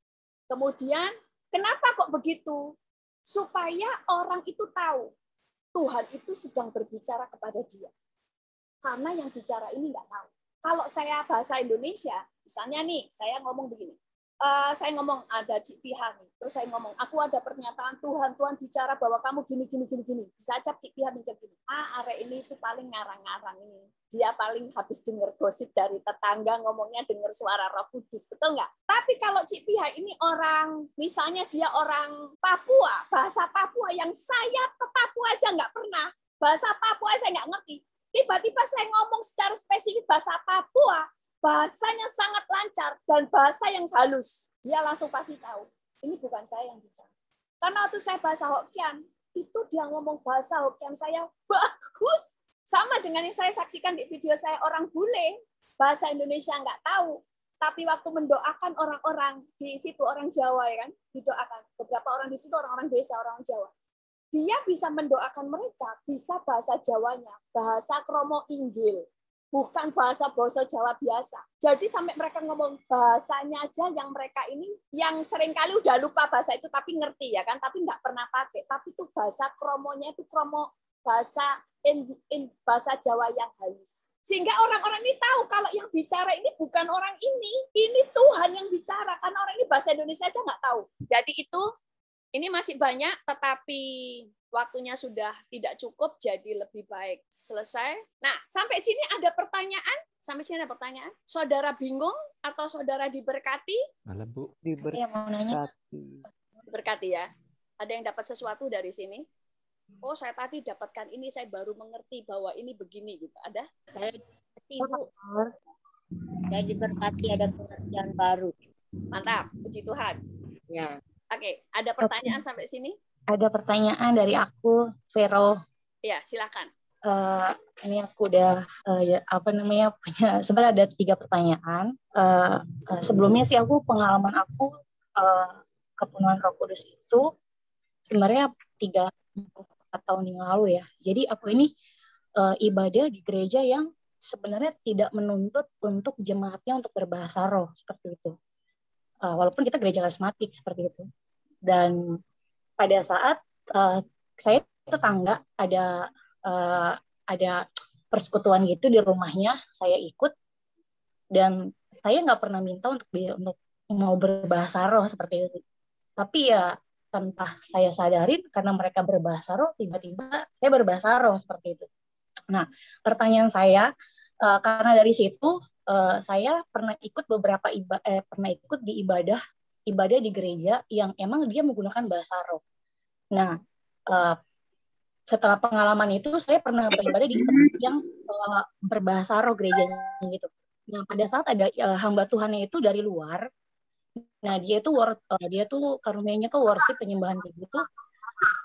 [SPEAKER 1] Kemudian, kenapa kok begitu? Supaya orang itu tahu Tuhan itu sedang berbicara kepada dia. Karena yang bicara ini nggak tahu. Kalau saya bahasa Indonesia, misalnya nih, saya ngomong begini. Saya ngomong ada Cik Piha nih. Terus saya ngomong, aku ada pernyataan Tuhan bicara bahwa kamu gini. Bisa aja Cik Piha mikir gini. Are ini itu paling ngarang-ngarang ini. Dia paling habis dengar gosip dari tetangga ngomongnya dengar suara Roh Kudus. Betul nggak? Tapi kalau Cik Piha ini orang, misalnya dia orang Papua, bahasa Papua yang saya ke Papua aja nggak pernah. Bahasa Papua saya nggak ngerti. Tiba-tiba saya ngomong secara spesifik bahasa Papua, bahasanya sangat lancar dan bahasa yang halus. Dia langsung pasti tahu, ini bukan saya yang bicara. Karena waktu saya bahasa Hokkien, itu dia ngomong bahasa Hokkien saya bagus. Sama dengan yang saya saksikan di video saya orang bule, bahasa Indonesia nggak tahu. Tapi waktu mendoakan orang-orang di situ, orang Jawa ya kan, didoakan. Beberapa orang di situ orang-orang desa, orang Jawa. Dia bisa mendoakan mereka, bisa bahasa Jawanya, bahasa kromo inggil, bukan bahasa Jawa biasa. Jadi sampai mereka ngomong bahasanya aja yang mereka ini, yang seringkali udah lupa bahasa itu, tapi ngerti ya kan, tapi nggak pernah pakai. Tapi itu bahasa kromonya itu kromo bahasa bahasa Jawa yang halus. Sehingga orang-orang ini tahu kalau yang bicara ini bukan orang ini Tuhan yang bicara, karena orang ini bahasa Indonesia aja nggak tahu. Jadi itu ini masih banyak, tetapi waktunya sudah tidak cukup, jadi lebih baik selesai. Nah, sampai sini ada pertanyaan? Sampai sini ada pertanyaan? Saudara bingung atau saudara diberkati?
[SPEAKER 2] Malah Bu,
[SPEAKER 3] Diberkati.
[SPEAKER 1] Diberkati ya. Ada yang dapat sesuatu dari sini? Oh, saya tadi dapatkan ini, saya baru mengerti bahwa ini begini gitu. Ada?
[SPEAKER 3] Saya diberkati, Bu. Saya diberkati, ada pengertian baru.
[SPEAKER 1] Mantap, puji Tuhan.
[SPEAKER 3] Ya.
[SPEAKER 1] Oke, ada pertanyaan sampai sini?
[SPEAKER 4] Ada pertanyaan dari aku, Vero.
[SPEAKER 1] Ya, silakan.
[SPEAKER 4] Ini aku udah punya sebenarnya ada 3 pertanyaan. Sebelumnya sih pengalaman aku kepenuhan Roh Kudus itu sebenarnya 3-4 tahun yang lalu ya. Jadi aku ini ibadah di gereja yang sebenarnya tidak menuntut untuk jemaatnya untuk berbahasa roh seperti itu. Walaupun kita gereja karismatik seperti itu. Dan pada saat saya tetangga ada persekutuan gitu di rumahnya, saya ikut, dan saya nggak pernah minta untuk mau berbahasa roh seperti itu. Tapi ya tanpa saya sadarin, karena mereka berbahasa roh, tiba-tiba saya berbahasa roh seperti itu. Nah, pertanyaan saya, karena dari situ saya pernah ikut pernah ikut di ibadah di gereja yang emang dia menggunakan bahasa roh. Nah, setelah pengalaman itu saya pernah beribadah di yang berbahasa roh gerejanya gitu. Nah, pada saat ada hamba Tuhannya itu dari luar, nah dia tuh karunia-nya ke worship, penyembahan kayak gitu.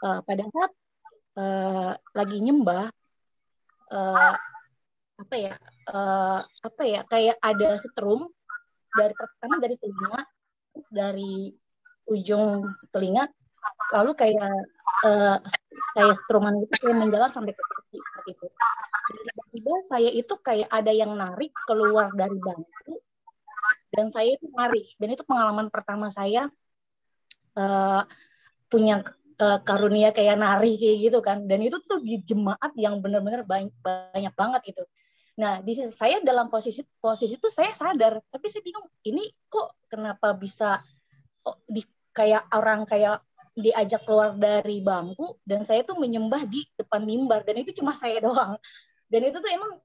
[SPEAKER 4] Pada saat lagi nyembah, kayak ada setrum pertama dari telinga, terus dari ujung telinga, lalu kayak struman gitu, kayak menjalar sampai ke kaki seperti itu. Dan tiba-tiba saya itu kayak ada yang narik keluar dari bangku, dan saya itu lari. Dan itu pengalaman pertama saya punya karunia kayak nari kayak gitu kan. Dan itu tuh di jemaat yang benar-benar banyak banget itu. Nah, saya dalam posisi itu saya sadar, tapi saya bingung, ini kok kenapa bisa kayak orang kayak diajak keluar dari bangku, dan saya tuh menyembah di depan mimbar, dan itu cuma saya doang. Dan itu tuh emang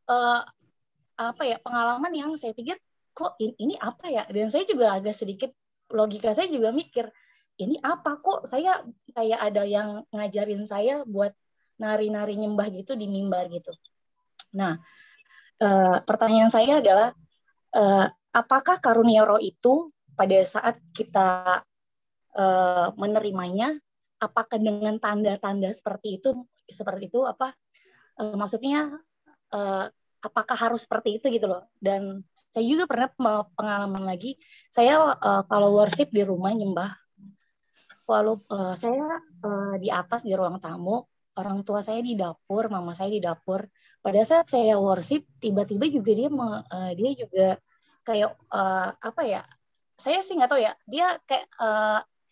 [SPEAKER 4] pengalaman yang saya pikir, kok ini apa ya? Dan saya juga agak sedikit, logika saya juga mikir, ini apa kok saya kayak ada yang ngajarin saya buat nari-nari nyembah gitu di mimbar gitu. Nah, pertanyaan saya adalah, apakah karunia roh itu pada saat kita menerimanya, apakah dengan tanda-tanda seperti itu maksudnya apakah harus seperti itu gitu loh. Dan saya juga pernah pengalaman lagi, saya kalau worship di rumah nyembah, saya di atas di ruang tamu, orang tua saya di dapur, mama saya di dapur. Pada saat saya worship, tiba-tiba juga dia juga kayak saya sih nggak tahu ya,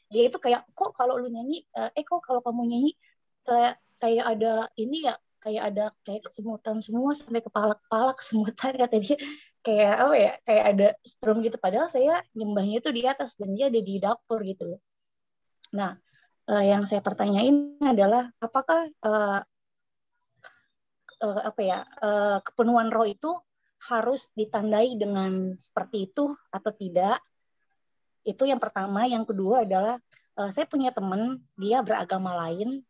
[SPEAKER 4] dia itu kayak, kok kalau lu nyanyi, kok kalau kamu nyanyi kayak ada ini ya, kayak ada kayak kesemutan semua sampai kepala kesemutan, kata dia, kayak apa ya, kayak ada strum gitu, padahal saya nyembahnya itu di atas dan dia ada di dapur gitu. Nah, yang saya pertanyain adalah, apakah kepenuhan roh itu harus ditandai dengan seperti itu atau tidak? Itu yang pertama. Yang kedua adalah, saya punya teman, dia beragama lain,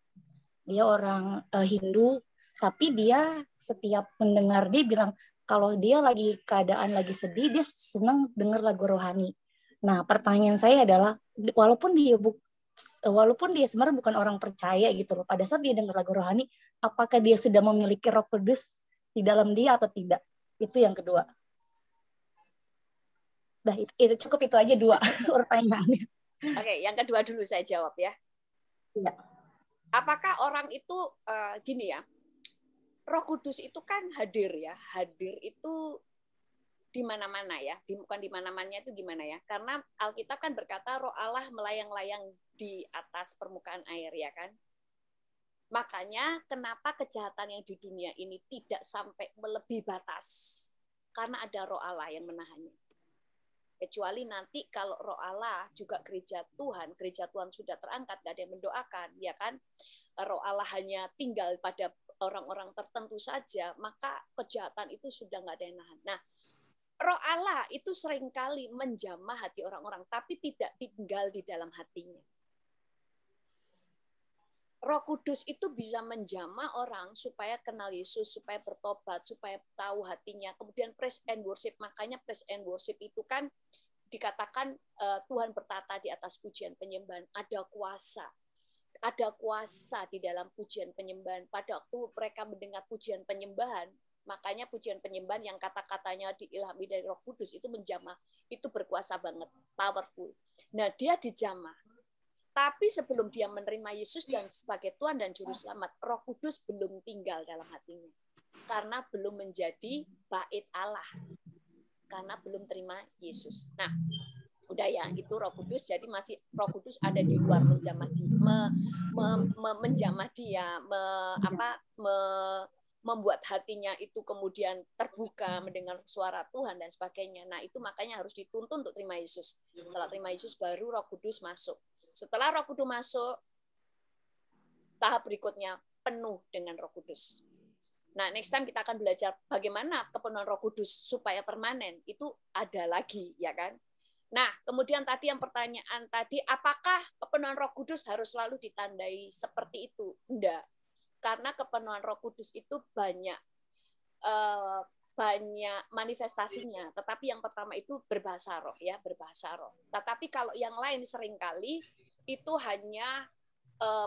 [SPEAKER 4] dia orang Hindu, tapi dia setiap mendengar, dia bilang kalau dia lagi keadaan lagi sedih, dia senang dengar lagu rohani. Nah, pertanyaan saya adalah, walaupun dia sebenarnya bukan orang percaya gitu loh, pada saat dia dengar lagu rohani, apakah dia sudah memiliki Roh Kudus di dalam dia atau tidak? Itu yang kedua. Nah, itu cukup, itu aja 2 pertanyaannya.
[SPEAKER 1] Oke, yang kedua dulu saya jawab ya.
[SPEAKER 4] Ya.
[SPEAKER 1] Apakah orang itu gini ya, Roh Kudus itu kan hadir ya, hadir itu di mana-mana ya, bukan di mana-mana itu gimana ya? Karena Alkitab kan berkata Roh Allah melayang-layang di atas permukaan air ya kan. Makanya kenapa kejahatan yang di dunia ini tidak sampai melebihi batas, karena ada Roh Allah yang menahannya. Kecuali nanti kalau Roh Allah juga gereja Tuhan sudah terangkat, gak ada yang mendoakan, ya kan? Roh Allah hanya tinggal pada orang-orang tertentu saja, maka kejahatan itu sudah gak ada yang nahan. Nah, Roh Allah itu seringkali menjamah hati orang-orang, tapi tidak tinggal di dalam hatinya. Roh Kudus itu bisa menjamah orang supaya kenal Yesus, supaya bertobat, supaya tahu hatinya. Kemudian praise and worship. Makanya praise and worship itu kan dikatakan Tuhan bertata di atas pujian penyembahan. Ada kuasa. Ada kuasa di dalam pujian penyembahan. Pada waktu mereka mendengar pujian penyembahan, makanya pujian penyembahan yang kata-katanya diilhami dari Roh Kudus itu menjamah. Itu berkuasa banget, powerful. Nah, dia dijamah. Tapi sebelum dia menerima Yesus dan sebagai Tuhan dan Juru Selamat, Roh Kudus belum tinggal dalam hatinya. Karena belum menjadi bait Allah. Karena belum terima Yesus. Nah, Udah ya, itu Roh Kudus. Jadi masih Roh Kudus ada di luar menjamah dia, membuat hatinya itu kemudian terbuka mendengar suara Tuhan dan sebagainya. Nah, itu makanya harus dituntun untuk terima Yesus. Setelah terima Yesus baru Roh Kudus masuk. Setelah Roh Kudus masuk, tahap berikutnya penuh dengan Roh Kudus. Nah, next time kita akan belajar bagaimana kepenuhan Roh Kudus supaya permanen. Itu ada lagi, ya kan? Nah, kemudian tadi yang pertanyaan tadi, apakah kepenuhan Roh Kudus harus selalu ditandai seperti itu? Enggak. Karena kepenuhan Roh Kudus itu banyak manifestasinya. Tetapi yang pertama itu berbahasa roh, ya, berbahasa roh. Tetapi kalau yang lain seringkali itu hanya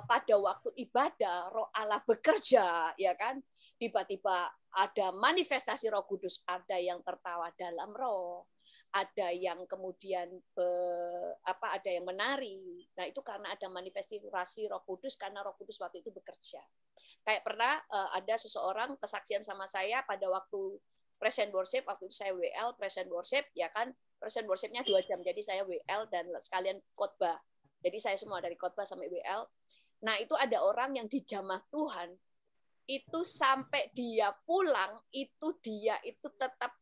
[SPEAKER 1] pada waktu ibadah Roh Allah bekerja, ya kan? Tiba-tiba ada manifestasi Roh Kudus, ada yang tertawa dalam roh, ada yang kemudian ada yang menari. Nah, itu karena ada manifestasi Roh Kudus karena Roh Kudus waktu itu bekerja. Kayak pernah ada seseorang kesaksian sama saya pada waktu present worship, waktu itu saya WL present worship, ya kan? Present worship-nya 2 jam. Jadi saya WL dan sekalian khotbah. Jadi saya semua dari khotbah sampai WL. Nah, itu ada orang yang di jamah Tuhan itu sampai dia pulang dia itu tetap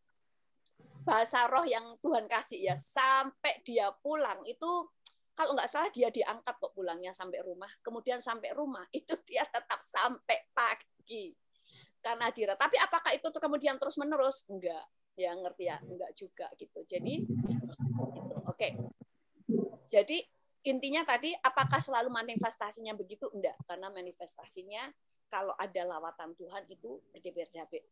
[SPEAKER 1] bahasa roh yang Tuhan kasih, ya, sampai dia pulang itu kalau nggak salah dia diangkat kok pulangnya sampai rumah. Kemudian sampai rumah itu dia tetap sampai pagi karena dira. Tapi apakah itu kemudian terus menerus? Enggak, ya, ngerti ya, enggak juga gitu. Jadi itu oke. Jadi intinya tadi, apakah selalu manifestasinya begitu? Enggak, karena manifestasinya kalau ada lawatan Tuhan itu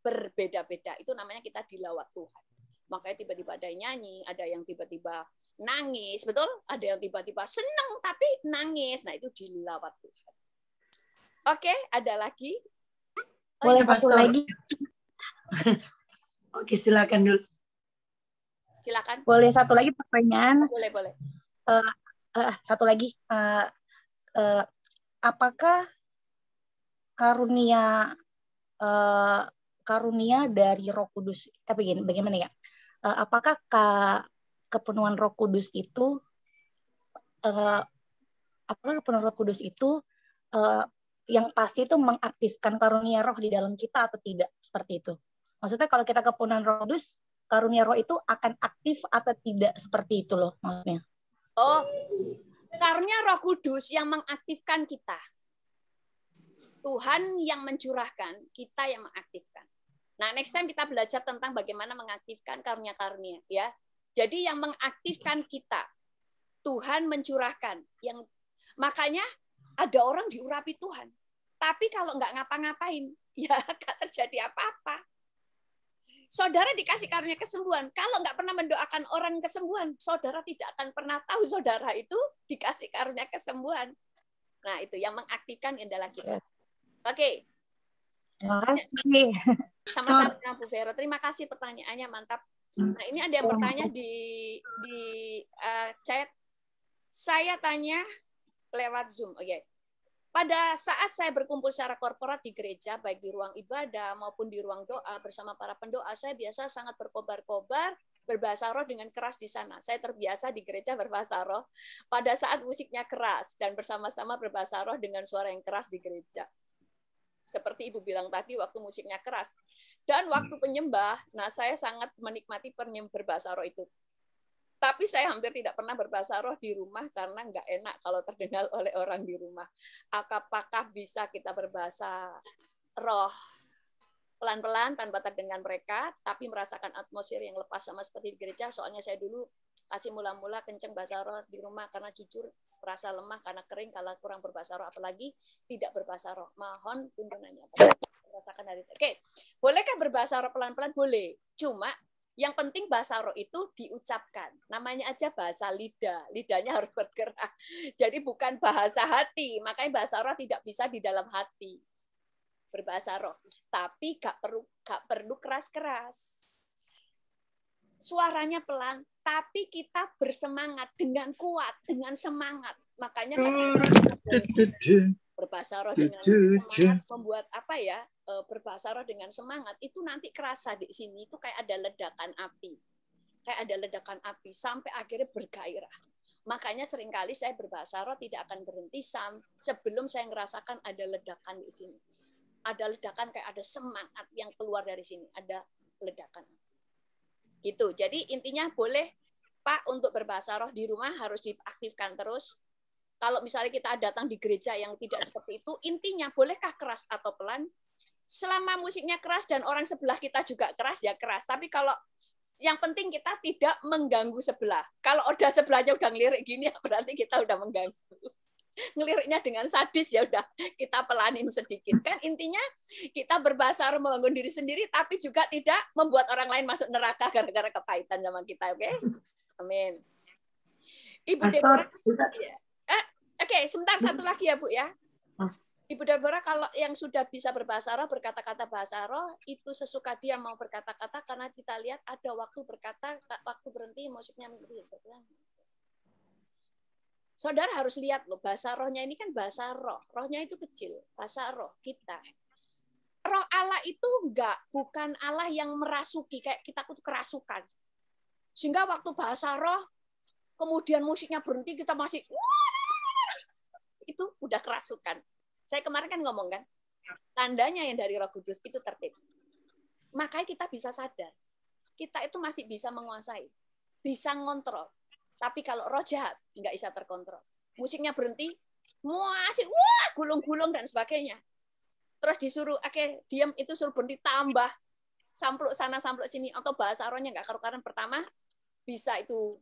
[SPEAKER 1] berbeda-beda. Itu namanya kita dilawat Tuhan. Makanya tiba-tiba ada yang nyanyi, ada yang tiba-tiba nangis, betul? Ada yang tiba-tiba senang tapi nangis. Nah, itu dilawat Tuhan. Oke, ada lagi?
[SPEAKER 4] Boleh satu lagi?
[SPEAKER 2] Oke, silakan dulu.
[SPEAKER 1] Silakan.
[SPEAKER 4] Boleh satu lagi pertanyaan?
[SPEAKER 1] Boleh.
[SPEAKER 4] Satu lagi. Apakah karunia dari Roh Kudus? Bagaimana ya? Apakah kepenuhan Roh Kudus itu yang pasti itu mengaktifkan karunia roh di dalam kita atau tidak, seperti itu? Maksudnya kalau kita kepenuhan Roh Kudus, karunia roh itu akan aktif atau tidak, seperti itu loh maksudnya.
[SPEAKER 1] Oh, karunia Roh Kudus yang mengaktifkan kita. Tuhan yang mencurahkan, kita yang mengaktifkan. Nah, next time kita belajar tentang bagaimana mengaktifkan karunia-karunia, ya. Jadi yang mengaktifkan kita, Tuhan mencurahkan. Makanya ada orang diurapi Tuhan. Tapi kalau nggak ngapa-ngapain, ya nggak terjadi apa-apa. Saudara dikasih karunia kesembuhan. Kalau nggak pernah mendoakan orang kesembuhan, saudara tidak akan pernah tahu saudara itu dikasih karunia kesembuhan. Nah, itu yang mengaktifkan adalah kita. Oke.
[SPEAKER 4] Terima kasih.
[SPEAKER 1] Sama-sama Bu Vero. Terima kasih pertanyaannya, mantap. Nah, ini ada yang bertanya di chat. Saya tanya lewat Zoom. Oke. Pada saat saya berkumpul secara korporat di gereja, baik di ruang ibadah maupun di ruang doa bersama para pendoa, saya biasa sangat berkobar-kobar, berbahasa roh dengan keras di sana. Saya terbiasa di gereja berbahasa roh pada saat musiknya keras dan bersama-sama berbahasa roh dengan suara yang keras di gereja. Seperti Ibu bilang tadi, waktu musiknya keras. Dan waktu penyembah, nah saya sangat menikmati berbahasa roh itu. Tapi saya hampir tidak pernah berbahasa roh di rumah karena nggak enak kalau terdengar oleh orang di rumah. Apakah bisa kita berbahasa roh pelan-pelan tanpa terdengar mereka, tapi merasakan atmosfer yang lepas sama seperti di gereja? Soalnya saya dulu kasih mula-mula kenceng bahasa roh di rumah karena jujur merasa lemah karena kering kalau kurang berbahasa roh, apalagi tidak berbahasa roh. Mohon tuntunannya. Merasakan dari saya. Oke, bolehkah berbahasa roh pelan-pelan? Boleh. Cuma yang penting bahasa roh itu diucapkan. Namanya aja bahasa lidah. Lidahnya harus bergerak. Jadi bukan bahasa hati. Makanya bahasa roh tidak bisa di dalam hati. Berbahasa roh. Tapi gak perlu keras-keras. Suaranya pelan, tapi kita bersemangat dengan kuat, dengan semangat. Makanya berbahasa roh dengan semangat membuat berbahasa roh dengan semangat itu nanti kerasa di sini itu kayak ada ledakan api. kayak ada ledakan api sampai akhirnya bergairah. Makanya seringkali saya berbahasa roh tidak akan berhenti sebelum saya ngerasakan ada ledakan di sini. Ada ledakan kayak ada semangat yang keluar dari sini, ada ledakan. Gitu. Jadi intinya boleh Pak untuk berbahasa roh di rumah harus diaktifkan terus. Kalau misalnya kita datang di gereja yang tidak seperti itu, intinya bolehkah keras atau pelan? Selama musiknya keras dan orang sebelah kita juga keras, ya keras. Tapi kalau yang penting kita tidak mengganggu sebelah. Kalau udah sebelahnya udah ngelirik gini, berarti kita udah mengganggu. Ngeliriknya dengan sadis, ya udah kita pelanin sedikit. Kan intinya kita berbahasa roh membangun diri sendiri, tapi juga tidak membuat orang lain masuk neraka gara-gara kepahitan sama kita. Oke? Amin. Ibu Deborah. Oke, sebentar satu lagi ya Bu ya. Ibu Deborah, kalau yang sudah bisa berbahasa roh, berkata-kata bahasa roh, itu sesuka dia mau berkata-kata, karena kita lihat ada waktu berkata, waktu berhenti, musiknya berpulang. Saudara harus lihat loh, bahasa rohnya ini kan bahasa roh. Rohnya itu kecil, bahasa roh kita. Roh Allah itu bukan Allah yang merasuki, kayak kita tuh kerasukan. Sehingga waktu bahasa roh, kemudian musiknya berhenti, kita masih, itu udah kerasukan. Saya kemarin kan ngomong kan, tandanya yang dari Roh Kudus itu tertib. Makanya kita bisa sadar, kita itu masih bisa menguasai, bisa ngontrol. Tapi kalau roh jahat, nggak bisa terkontrol. Musiknya berhenti, masih gulung-gulung dan sebagainya. Terus disuruh, oke, diam, itu suruh berhenti, tambah, sampluk sana, sampluk sini, atau bahasa rohnya nggak karu-karuan. Pertama, bisa itu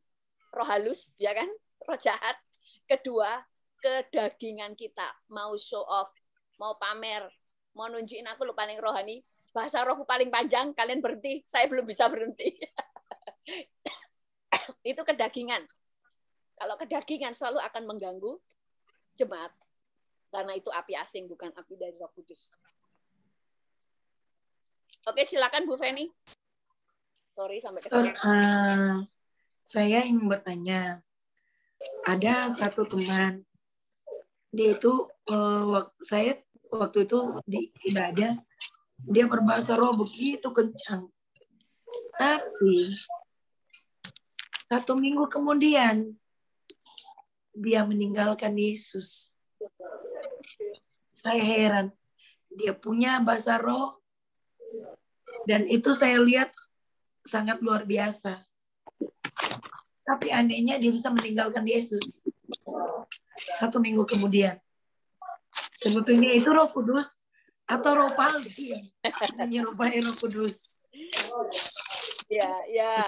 [SPEAKER 1] roh halus, ya kan, roh jahat. Kedua, kedagingan kita, mau show off, mau pamer, mau nunjukin aku lo paling rohani, bahasa rohku paling panjang, kalian berhenti, saya belum bisa berhenti. Itu kedagingan. Kalau kedagingan selalu akan mengganggu jemaat, karena itu api asing, bukan api dari Roh Kudus. Oke, silakan Bu Feni. Sorry sampai kesini.
[SPEAKER 2] Saya ingin bertanya, ada satu teman, dia itu saya waktu itu di ibadah, dia berbahasa roh begitu kencang. Tapi 1 minggu kemudian dia meninggalkan Yesus. Saya heran, dia punya bahasa roh dan itu saya lihat sangat luar biasa. Tapi anehnya dia bisa meninggalkan Yesus 1 minggu kemudian. Sebetulnya itu Roh Kudus atau roh palsu yang menyerupai Roh Kudus.
[SPEAKER 1] Ya.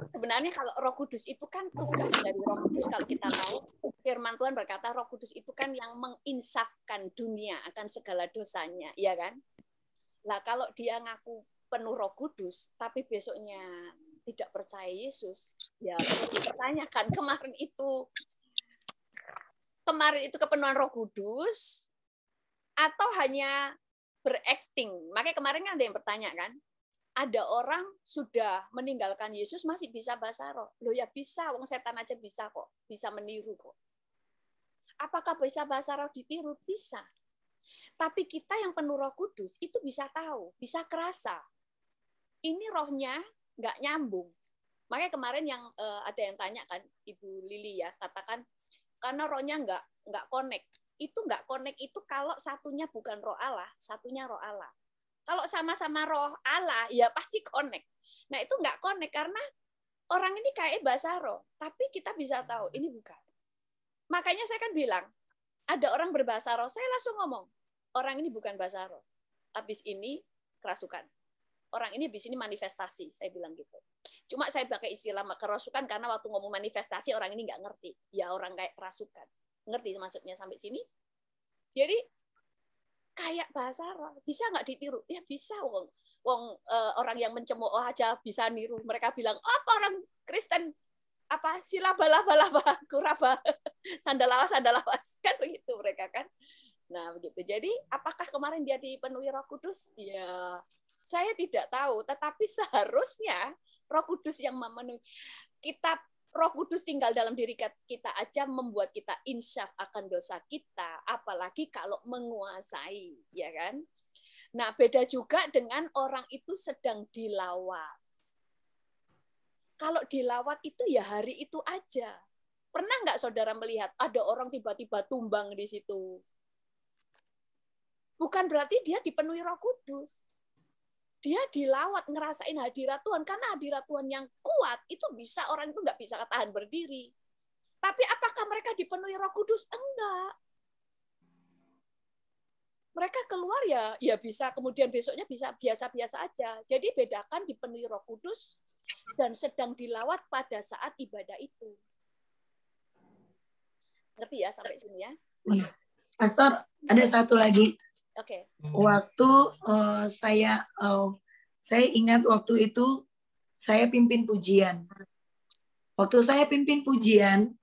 [SPEAKER 1] Sebenarnya kalau Roh Kudus itu kan tugas dari Roh Kudus, kalau kita tahu firman Tuhan berkata Roh Kudus itu kan yang menginsafkan dunia akan segala dosanya, ya kan? Lah kalau dia ngaku penuh Roh Kudus tapi besoknya tidak percaya Yesus, ya dipertanyakan kemarin itu kepenuhan Roh Kudus atau hanya berakting. Makanya kemarin kan ada yang bertanya kan, ada orang sudah meninggalkan Yesus masih bisa bahasa roh. Loh ya bisa, wong setan aja bisa kok, bisa meniru kok. Apakah bisa bahasa roh ditiru? Bisa. Tapi kita yang penuh Roh Kudus itu bisa tahu, bisa kerasa. Ini rohnya nggak nyambung. Makanya kemarin yang ada yang tanya kan, Ibu Lili ya, katakan karena rohnya nggak connect. Itu nggak connect itu kalau satunya bukan roh Allah, satunya roh Allah. Kalau sama-sama roh Allah, ya pasti connect. Nah itu nggak connect karena orang ini kayak bahasa roh, tapi kita bisa tahu ini bukan. Makanya saya kan bilang, ada orang berbahasa roh, saya langsung ngomong, orang ini bukan bahasa roh. Habis ini kerasukan. Orang ini habis ini manifestasi, saya bilang gitu. Cuma saya pakai istilah kerasukan karena waktu ngomong manifestasi orang ini nggak ngerti. Ya orang kayak kerasukan. Ngerti maksudnya sampai sini? Jadi kayak bahasa roh, bisa nggak ditiru? Ya bisa, orang yang mencemooh aja bisa niru. Mereka bilang, apa orang Kristen apa silaba-laba-laba kuraba sandalawas kan begitu mereka kan. Nah begitu. Jadi apakah kemarin dia dipenuhi Roh Kudus? Ya saya tidak tahu. Tetapi seharusnya Roh Kudus yang memenuhi kita. Roh Kudus tinggal dalam diri kita aja membuat kita insyaf akan dosa kita, apalagi kalau menguasai, ya kan? Nah, beda juga dengan orang itu sedang dilawat. Kalau dilawat itu ya hari itu aja. Pernah nggak saudara melihat ada orang tiba-tiba tumbang di situ? Bukan berarti dia dipenuhi Roh Kudus. Dia dilawat, ngerasain hadirat Tuhan. Karena hadirat Tuhan yang kuat, itu bisa orang itu nggak bisa tahan berdiri. Tapi apakah mereka dipenuhi Roh Kudus? Enggak. Mereka keluar ya bisa, kemudian besoknya bisa biasa-biasa aja. Jadi bedakan dipenuhi Roh Kudus dan sedang dilawat pada saat ibadah itu. Ngerti ya sampai sini ya?
[SPEAKER 2] Pastor, ada satu lagi.
[SPEAKER 1] Oke.
[SPEAKER 2] Waktu saya ingat waktu itu saya pimpin pujian. Waktu saya pimpin pujian,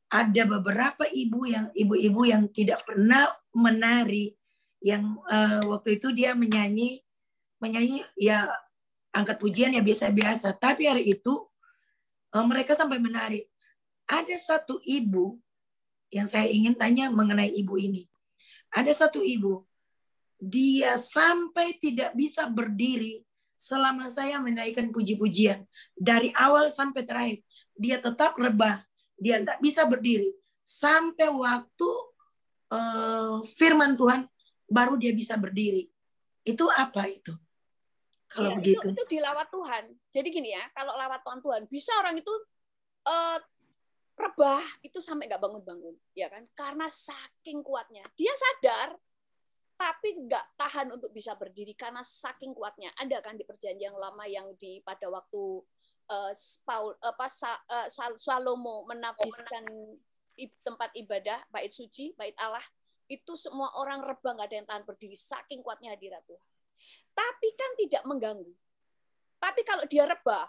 [SPEAKER 2] ada beberapa ibu-ibu yang tidak pernah menari, yang waktu itu dia menyanyi ya angkat pujian ya biasa-biasa. Tapi hari itu mereka sampai menari. Ada satu ibu yang saya ingin tanya mengenai ibu ini. Ada satu ibu, dia sampai tidak bisa berdiri selama saya menaikkan puji-pujian. Dari awal sampai terakhir, dia tetap rebah. Dia tidak bisa berdiri. Sampai waktu firman Tuhan, baru dia bisa berdiri. Itu apa itu? Kalau
[SPEAKER 1] ya,
[SPEAKER 2] begitu.
[SPEAKER 1] Itu dilawat Tuhan. Jadi gini ya, kalau lawat Tuhan, bisa orang itu rebah itu sampai nggak bangun-bangun, ya kan? Karena saking kuatnya, dia sadar, tapi nggak tahan untuk bisa berdiri karena saking kuatnya. Ada kan di Perjanjian Lama yang pada waktu Salomo menabiskan tempat ibadah, bait suci, bait Allah, itu semua orang rebah, nggak ada yang tahan berdiri, saking kuatnya hadirat Tuhan. Tapi kan tidak mengganggu. Tapi kalau dia rebah,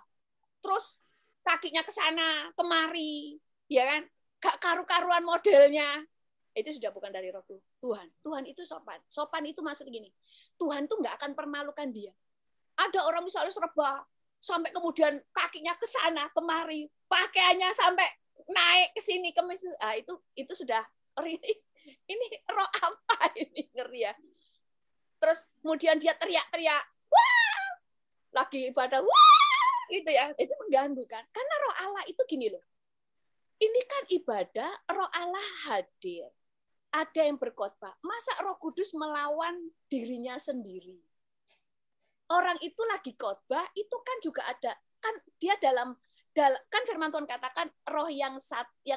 [SPEAKER 1] terus kakinya ke sana, kemari, ya kan, gak karu-karuan modelnya, itu sudah bukan dari Roh Tuhan. Tuhan itu sopan. Sopan itu maksud gini, Tuhan tuh nggak akan permalukan dia. Ada orang misalnya rebah, sampai kemudian kakinya ke sana, kemari, pakaiannya sampai naik ke sini, ke mesin, itu sudah ini roh apa ini, ngeri ya. Terus kemudian dia teriak-teriak, wah, lagi ibadah, wah, gitu ya, itu mengganggu kan? Karena roh Allah itu gini loh. Ini kan ibadah, roh Allah hadir. Ada yang berkhotbah. Masa Roh Kudus melawan dirinya sendiri? Orang itu lagi khotbah, itu kan juga ada. Kan dia kan firman Tuhan katakan roh yang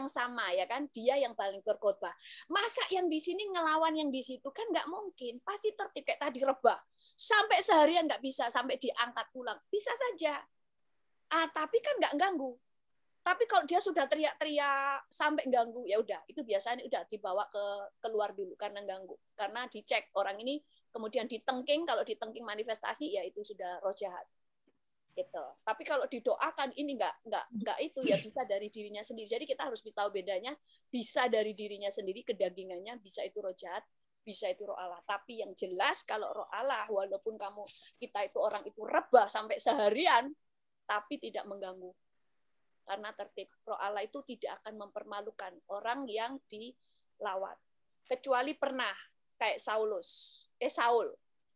[SPEAKER 1] sama, ya kan? Dia yang paling berkhotbah. Masa yang di sini ngelawan yang di situ? Kan nggak mungkin. Pasti tertib kayak tadi rebah. Sampai seharian nggak bisa, sampai diangkat pulang. Bisa saja. Tapi kan nggak ganggu. Tapi kalau dia sudah teriak-teriak sampai ganggu, ya udah, itu biasanya udah dibawa keluar dulu karena ganggu. Karena dicek orang ini, kemudian ditengking, kalau ditengking manifestasi ya itu sudah roh jahat. Gitu. Tapi kalau didoakan ini enggak itu ya bisa dari dirinya sendiri. Jadi kita harus bisa tahu bedanya, bisa dari dirinya sendiri kedagingannya, bisa itu roh jahat, bisa itu roh Allah. Tapi yang jelas kalau roh Allah, walaupun kita itu orang itu rebah sampai seharian, tapi tidak mengganggu. Karena tertib. Roh Allah itu tidak akan mempermalukan orang yang dilawat. Kecuali pernah kayak Saul.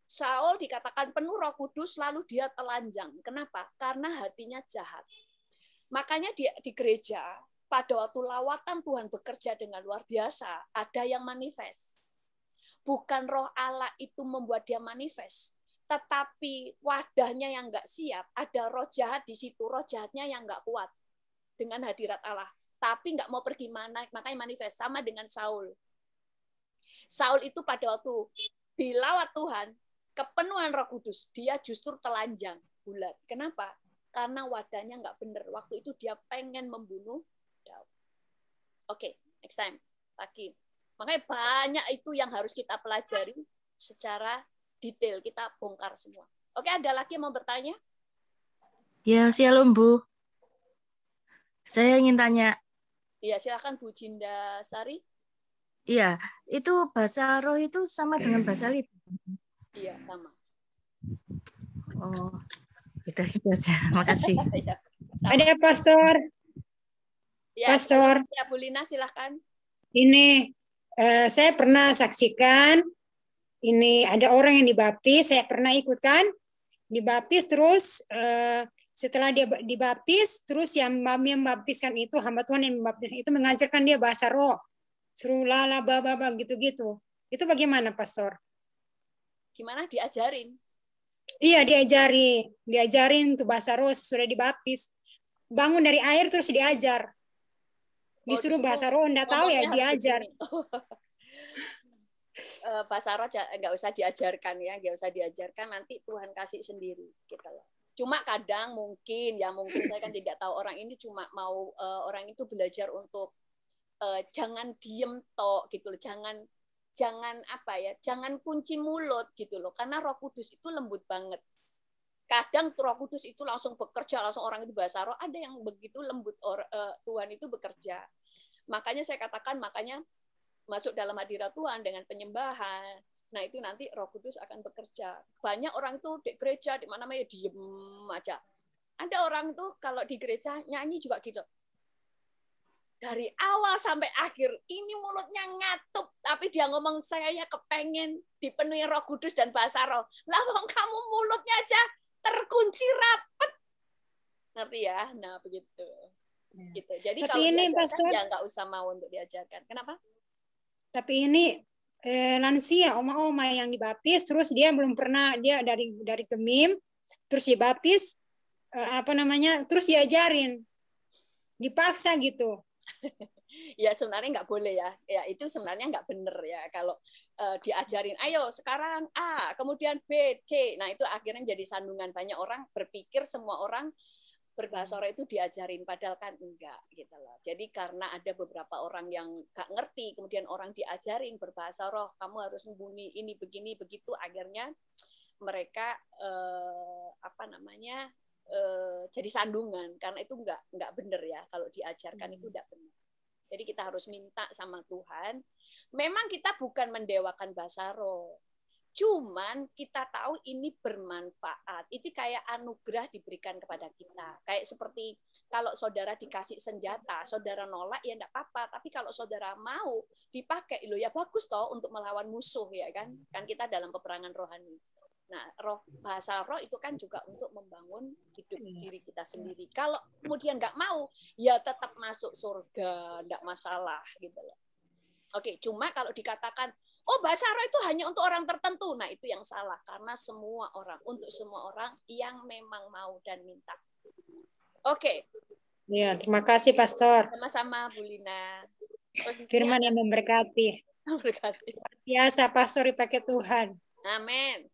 [SPEAKER 1] Saul dikatakan penuh Roh Kudus lalu dia telanjang. Kenapa? Karena hatinya jahat. Makanya di gereja pada waktu lawatan Tuhan bekerja dengan luar biasa, ada yang manifest. Bukan Roh Allah itu membuat dia manifest, tetapi wadahnya yang nggak siap, ada roh jahat di situ, roh jahatnya yang nggak kuat dengan hadirat Allah, tapi nggak mau pergi mana, makanya manifest. Sama dengan Saul. Saul itu pada waktu dilawat Tuhan, kepenuhan Roh Kudus, dia justru telanjang, bulat. Kenapa? Karena wadahnya nggak benar. Waktu itu dia pengen membunuh Daud. Oke, next time lagi. Makanya banyak itu yang harus kita pelajari secara detail, kita bongkar semua. Oke, ada lagi yang mau bertanya?
[SPEAKER 5] Ya, shalom Bu. Saya ingin tanya.
[SPEAKER 1] Iya, silakan Bu Jinda Sari.
[SPEAKER 5] Iya, itu bahasa roh itu sama dengan bahasa lidah.
[SPEAKER 1] Iya, sama.
[SPEAKER 5] Oh, itu aja. Makasih.
[SPEAKER 6] Ada Pastor.
[SPEAKER 1] Ya,
[SPEAKER 6] Pastor.
[SPEAKER 1] Ya, Bu Lina, silakan.
[SPEAKER 6] Ini saya pernah saksikan ini ada orang yang dibaptis, saya pernah ikut kan, dibaptis terus setelah dia dibaptis, terus yang membaptiskan itu, hamba Tuhan yang membaptiskan itu mengajarkan dia bahasa roh, suruh lala baba gitu-gitu. Itu bagaimana, Pastor?
[SPEAKER 1] Gimana diajarin?
[SPEAKER 6] Iya, diajarin tuh bahasa roh sudah dibaptis. Bangun dari air terus diajar. Disuruh bahasa roh, enggak tahu ya, diajar.
[SPEAKER 1] Bahasa roh nggak usah diajarkan ya, nggak usah diajarkan, nanti Tuhan kasih sendiri gitu loh. Cuma kadang mungkin saya kan tidak tahu, orang ini cuma mau orang itu belajar untuk jangan diem tok gitu loh, jangan apa ya, jangan kunci mulut gitu loh, karena Roh Kudus itu lembut banget. Kadang Roh Kudus itu langsung bekerja, langsung orang itu bahasa roh, ada yang begitu lembut Tuhan itu bekerja. Makanya saya katakan, makanya masuk dalam hadirat Tuhan dengan penyembahan. Nah, itu nanti Roh Kudus akan bekerja. Banyak orang tuh di gereja di mana-mana ya diem aja. Ada orang tuh kalau di gereja nyanyi juga gitu. Dari awal sampai akhir ini mulutnya ngatup, tapi dia ngomong saya kepengen dipenuhi Roh Kudus dan bahasa roh. Lah wong kamu mulutnya aja terkunci rapet. Ngerti ya? Nah, begitu. Gitu. Jadi kalau
[SPEAKER 6] ini
[SPEAKER 1] diajarkan ya nggak usah mau untuk diajarkan. Kenapa?
[SPEAKER 6] Tapi ini lansia, oma-oma yang dibaptis, terus dia belum pernah, dia dari Gemim, terus dibaptis, terus diajarin, dipaksa gitu.
[SPEAKER 1] Ya sebenarnya nggak boleh ya. Ya itu sebenarnya nggak bener ya kalau diajarin. Ayo sekarang A, kemudian B, C. Nah itu akhirnya jadi sandungan, banyak orang berpikir semua orang berbahasa roh itu diajarin, padahal kan enggak gitu loh. Jadi karena ada beberapa orang yang nggak ngerti, kemudian orang diajarin berbahasa roh, kamu harus sembunyi ini begini begitu, akhirnya mereka jadi sandungan, karena itu enggak benar ya, kalau diajarkan itu enggak benar. Jadi kita harus minta sama Tuhan. Memang kita bukan mendewakan bahasa roh, cuman kita tahu ini bermanfaat. Itu kayak anugerah diberikan kepada kita. Kayak seperti kalau saudara dikasih senjata, saudara nolak ya enggak apa-apa, tapi kalau saudara mau dipakai, loh ya bagus toh untuk melawan musuh ya kan. Kan kita dalam peperangan rohani. Nah, bahasa roh itu kan juga untuk membangun hidup diri kita sendiri. Kalau kemudian nggak mau, ya tetap masuk surga, nggak masalah gitu loh. Oke, cuma kalau dikatakan, oh bahasa roh itu hanya untuk orang tertentu, nah itu yang salah. Karena semua orang, untuk semua orang yang memang mau dan minta. Oke.
[SPEAKER 6] Ya, terima kasih Pastor.
[SPEAKER 1] Sama-sama Bu Lina.
[SPEAKER 6] Firman yang memberkati.
[SPEAKER 1] Memberkati.
[SPEAKER 6] Biasa Pastor dipakai Tuhan.
[SPEAKER 1] Amin.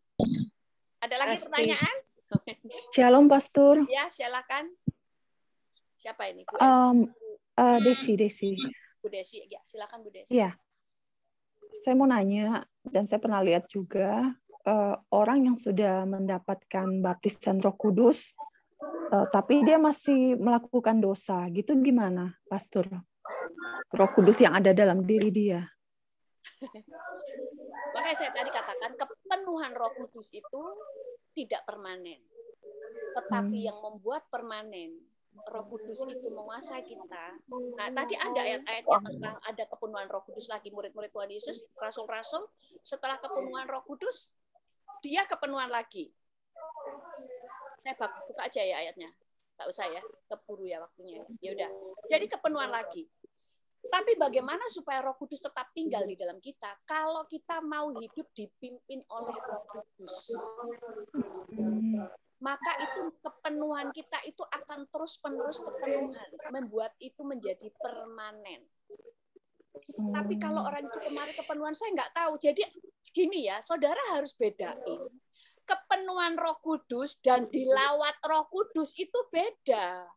[SPEAKER 1] Ada lagi pertanyaan?
[SPEAKER 7] Shalom, Pastor.
[SPEAKER 1] Ya, silakan. Siapa ini?
[SPEAKER 7] Desi.
[SPEAKER 1] Bu Desi, ya, silakan Bu Desi.
[SPEAKER 7] Iya. Saya mau nanya, dan saya pernah lihat juga orang yang sudah mendapatkan baptisan Roh Kudus, tapi dia masih melakukan dosa, gitu gimana, Pastor? Roh Kudus yang ada dalam diri dia.
[SPEAKER 1] Makanya saya tadi katakan kepenuhan Roh Kudus itu tidak permanen. Tetapi yang membuat permanen Roh Kudus itu menguasai kita. Nah, tadi ada ayat-ayatnya tentang ada kepenuhan Roh Kudus lagi, murid-murid Tuhan Yesus, rasul-rasul, setelah kepenuhan Roh Kudus, dia kepenuhan lagi. Saya buka aja ya ayatnya. Nggak usah ya, keburu ya waktunya. Ya udah. Jadi kepenuhan lagi. Tapi bagaimana supaya Roh Kudus tetap tinggal di dalam kita? Kalau kita mau hidup dipimpin oleh Roh Kudus, maka itu kepenuhan kita itu akan terus-menerus kepenuhan, membuat itu menjadi permanen. Tapi kalau orang itu kemarin kepenuhan, saya nggak tahu. Jadi gini ya, saudara harus bedain. Kepenuhan Roh Kudus dan dilawat Roh Kudus itu beda.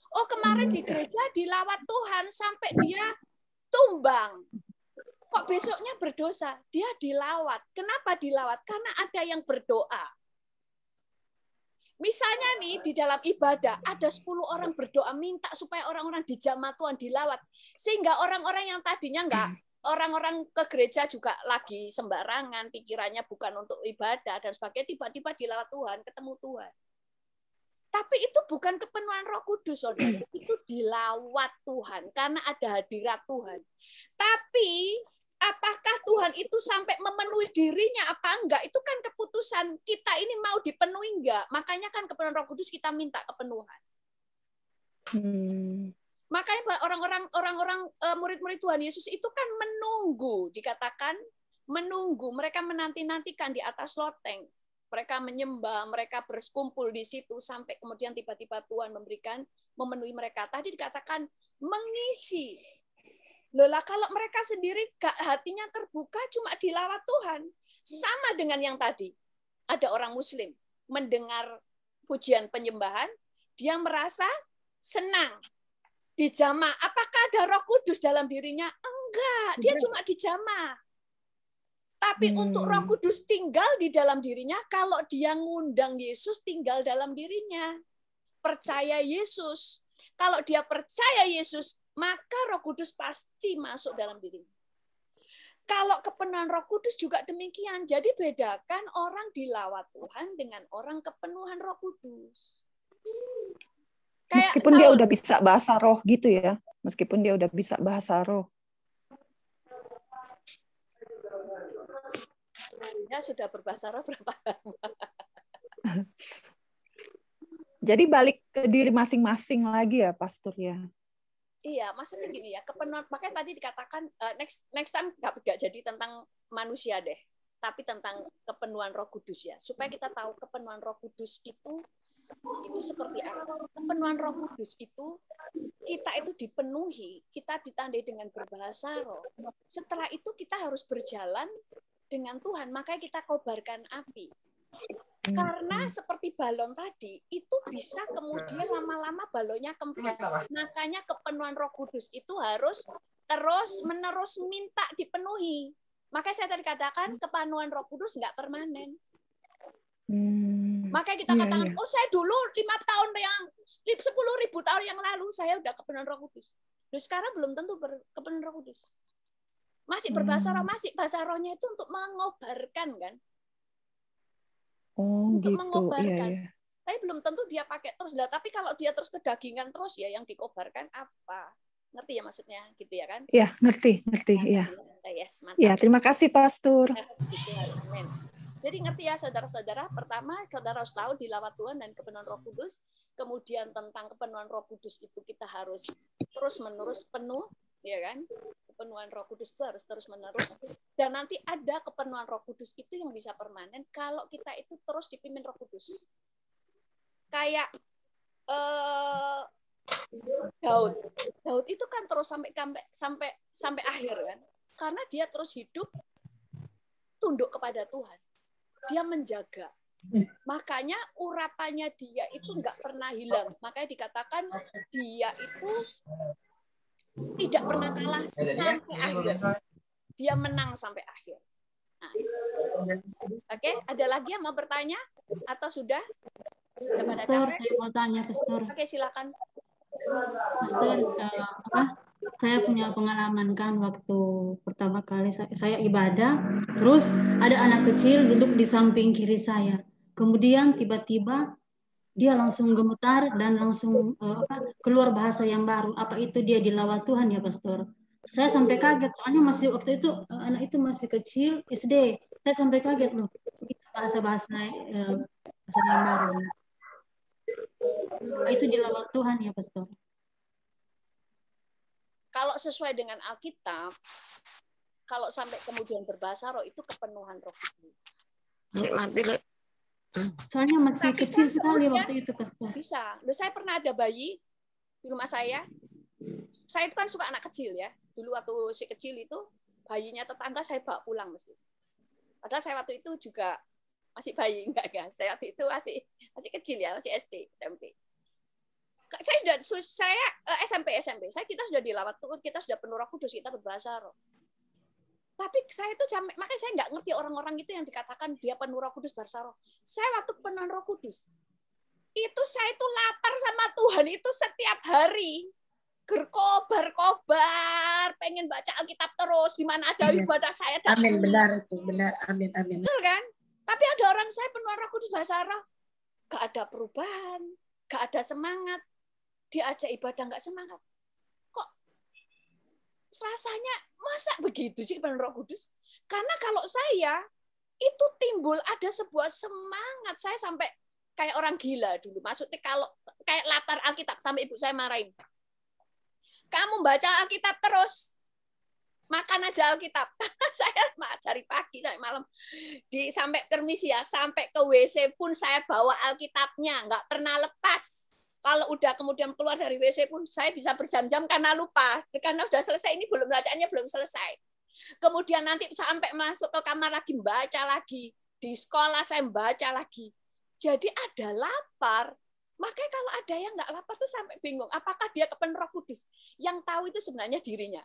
[SPEAKER 1] Oh, kemarin di gereja dilawat Tuhan sampai dia tumbang. Kok besoknya berdosa? Dia dilawat. Kenapa dilawat? Karena ada yang berdoa. Misalnya nih, di dalam ibadah, ada 10 orang berdoa minta supaya orang-orang di jamaah Tuhan dilawat. Sehingga orang-orang yang tadinya orang-orang ke gereja juga lagi sembarangan, pikirannya bukan untuk ibadah dan sebagainya, tiba-tiba dilawat Tuhan, ketemu Tuhan. Tapi itu bukan kepenuhan Roh Kudus, saudara. Itu dilawat Tuhan, karena ada hadirat Tuhan. Tapi apakah Tuhan itu sampai memenuhi dirinya apa enggak, itu kan keputusan kita ini mau dipenuhi enggak. Makanya kan kepenuhan Roh Kudus kita minta kepenuhan. Makanya orang-orang murid-murid Tuhan Yesus itu kan menunggu, dikatakan menunggu, mereka menanti-nantikan di atas loteng. Mereka menyembah, mereka berkumpul di situ sampai kemudian tiba-tiba Tuhan memenuhi mereka. Tadi dikatakan mengisi. Lola, kalau mereka sendiri hatinya terbuka cuma dilawat Tuhan. Sama dengan yang tadi. Ada orang Muslim mendengar pujian penyembahan, dia merasa senang. Dijamah. Apakah ada Roh Kudus dalam dirinya? Enggak, dia cuma dijamah. Tapi untuk Roh Kudus tinggal di dalam dirinya, kalau dia ngundang Yesus tinggal dalam dirinya. Percaya Yesus. Kalau dia percaya Yesus, maka Roh Kudus pasti masuk dalam dirinya. Kalau kepenuhan Roh Kudus juga demikian. Jadi bedakan orang dilawat Tuhan dengan orang kepenuhan Roh Kudus.
[SPEAKER 7] Meskipun dia udah bisa bahasa roh gitu ya. Meskipun dia udah bisa bahasa roh.
[SPEAKER 1] Ya sudah berbahasa roh berapa lama?
[SPEAKER 7] Jadi balik ke diri masing-masing lagi ya, Pastor ya.
[SPEAKER 1] Iya, maksudnya gini ya, kepenuhan. Makanya tadi dikatakan next time nggak jadi tentang manusia deh, tapi tentang kepenuhan Roh Kudus ya, supaya kita tahu kepenuhan Roh Kudus itu seperti apa. Kepenuhan Roh Kudus itu kita itu dipenuhi, kita ditandai dengan berbahasa roh. Setelah itu kita harus berjalan dengan Tuhan, makanya kita kobarkan api. Karena seperti balon tadi, itu bisa kemudian lama-lama balonnya kempis. Makanya kepenuhan Roh Kudus itu harus terus-menerus minta dipenuhi. Makanya saya tadi katakan kepenuhan Roh Kudus nggak permanen. Makanya kita katakan, oh saya dulu 10.000 tahun yang lalu saya udah kepenuhan Roh Kudus. Terus sekarang belum tentu kepenuhan Roh Kudus. Masih berbahasa roh, masih bahasa rohnya itu untuk mengobarkan kan? Untuk
[SPEAKER 7] gitu.
[SPEAKER 1] mengobarkan.
[SPEAKER 7] Iya.
[SPEAKER 1] Tapi belum tentu dia pakai terus lah. Tapi kalau dia terus kedagingan terus ya yang dikobarkan apa? Ngerti ya maksudnya gitu ya kan?
[SPEAKER 7] Iya, ngerti. Iya.
[SPEAKER 1] Yes, mantap.
[SPEAKER 7] Ya, terima kasih Pastor.
[SPEAKER 1] Amin. Jadi ngerti ya saudara-saudara, pertama saudara harus tahu dilawat Tuhan dan kepenuhan Roh Kudus. Kemudian tentang kepenuhan Roh Kudus itu kita harus terus-menerus penuh, ya kan? Kepenuhan Roh Kudus itu harus terus-menerus. Dan nanti ada kepenuhan Roh Kudus itu yang bisa permanen kalau kita itu terus dipimpin Roh Kudus. Kayak Daud itu kan terus sampai akhir kan? Karena dia terus hidup tunduk kepada Tuhan. Dia menjaga. Makanya urapannya dia itu nggak pernah hilang. Makanya dikatakan dia itu tidak pernah kalah sampai akhir. Dia menang sampai akhir. Nah, oke, ada lagi yang mau bertanya? Atau sudah?
[SPEAKER 8] Pastor, saya mau tanya, Pastor.
[SPEAKER 1] Oke, silakan.
[SPEAKER 8] Pastor, saya punya pengalaman kan waktu pertama kali saya ibadah, terus ada anak kecil duduk di samping kiri saya. Kemudian tiba-tiba dia langsung gemetar dan langsung keluar bahasa yang baru. Apa itu dia dilawat Tuhan ya, Pastor? Saya sampai kaget, soalnya masih waktu itu anak itu masih kecil, SD. Saya sampai kaget loh, bahasa-bahasa yang baru. Apa itu dilawat Tuhan ya, Pastor?
[SPEAKER 1] Kalau sesuai dengan Alkitab, kalau sampai kemudian berbahasa roh itu kepenuhan Roh Kudus.
[SPEAKER 8] Soalnya masih kecil sekali waktu itu, Pastor.
[SPEAKER 1] Bisa. Loh, saya pernah ada bayi di rumah saya. Saya itu kan suka anak kecil ya. Dulu waktu si kecil itu bayinya tetangga saya bawa pulang mesti. Padahal saya waktu itu juga masih bayi, enggak. Saya waktu itu masih kecil ya, masih SD, SMP. Saya SMP. Kita sudah dilawat Tuhan, kita sudah penuh Roh Kudus, kita berbahasa roh. Tapi saya itu makanya saya nggak ngerti orang-orang itu yang dikatakan dia penuh Roh Kudus bahasa roh. Saya waktu penuh Roh Kudus itu saya itu lapar sama Tuhan itu setiap hari. Berkobar, pengen baca Alkitab terus, di mana ada ibadah saya.
[SPEAKER 2] Amin, benar itu, benar. Amin.
[SPEAKER 1] Betul kan? Tapi ada orang saya penuh Roh Kudus bahasa roh, nggak ada perubahan, nggak ada semangat. Diajak ibadah nggak semangat. Kok rasanya masa begitu sih kepenuhan Roh Kudus? Karena kalau saya itu timbul ada sebuah semangat, saya sampai kayak orang gila dulu. Maksudnya kalau kayak lapar Alkitab sampai ibu saya marahin. Kamu baca Alkitab terus, makan aja Alkitab. Saya dari pagi sampai malam sampai permisi ya, sampai ke WC pun saya bawa Alkitabnya, nggak pernah lepas. Kalau udah kemudian keluar dari WC pun saya bisa berjam-jam karena lupa, karena sudah selesai, ini belum bacaannya belum selesai. Kemudian nanti sampai masuk ke kamar lagi baca lagi, di sekolah saya baca lagi. Jadi ada lapar. Makanya kalau ada yang nggak lapar tuh sampai bingung, apakah dia kepenuhan Roh Kudus? Yang tahu itu sebenarnya dirinya.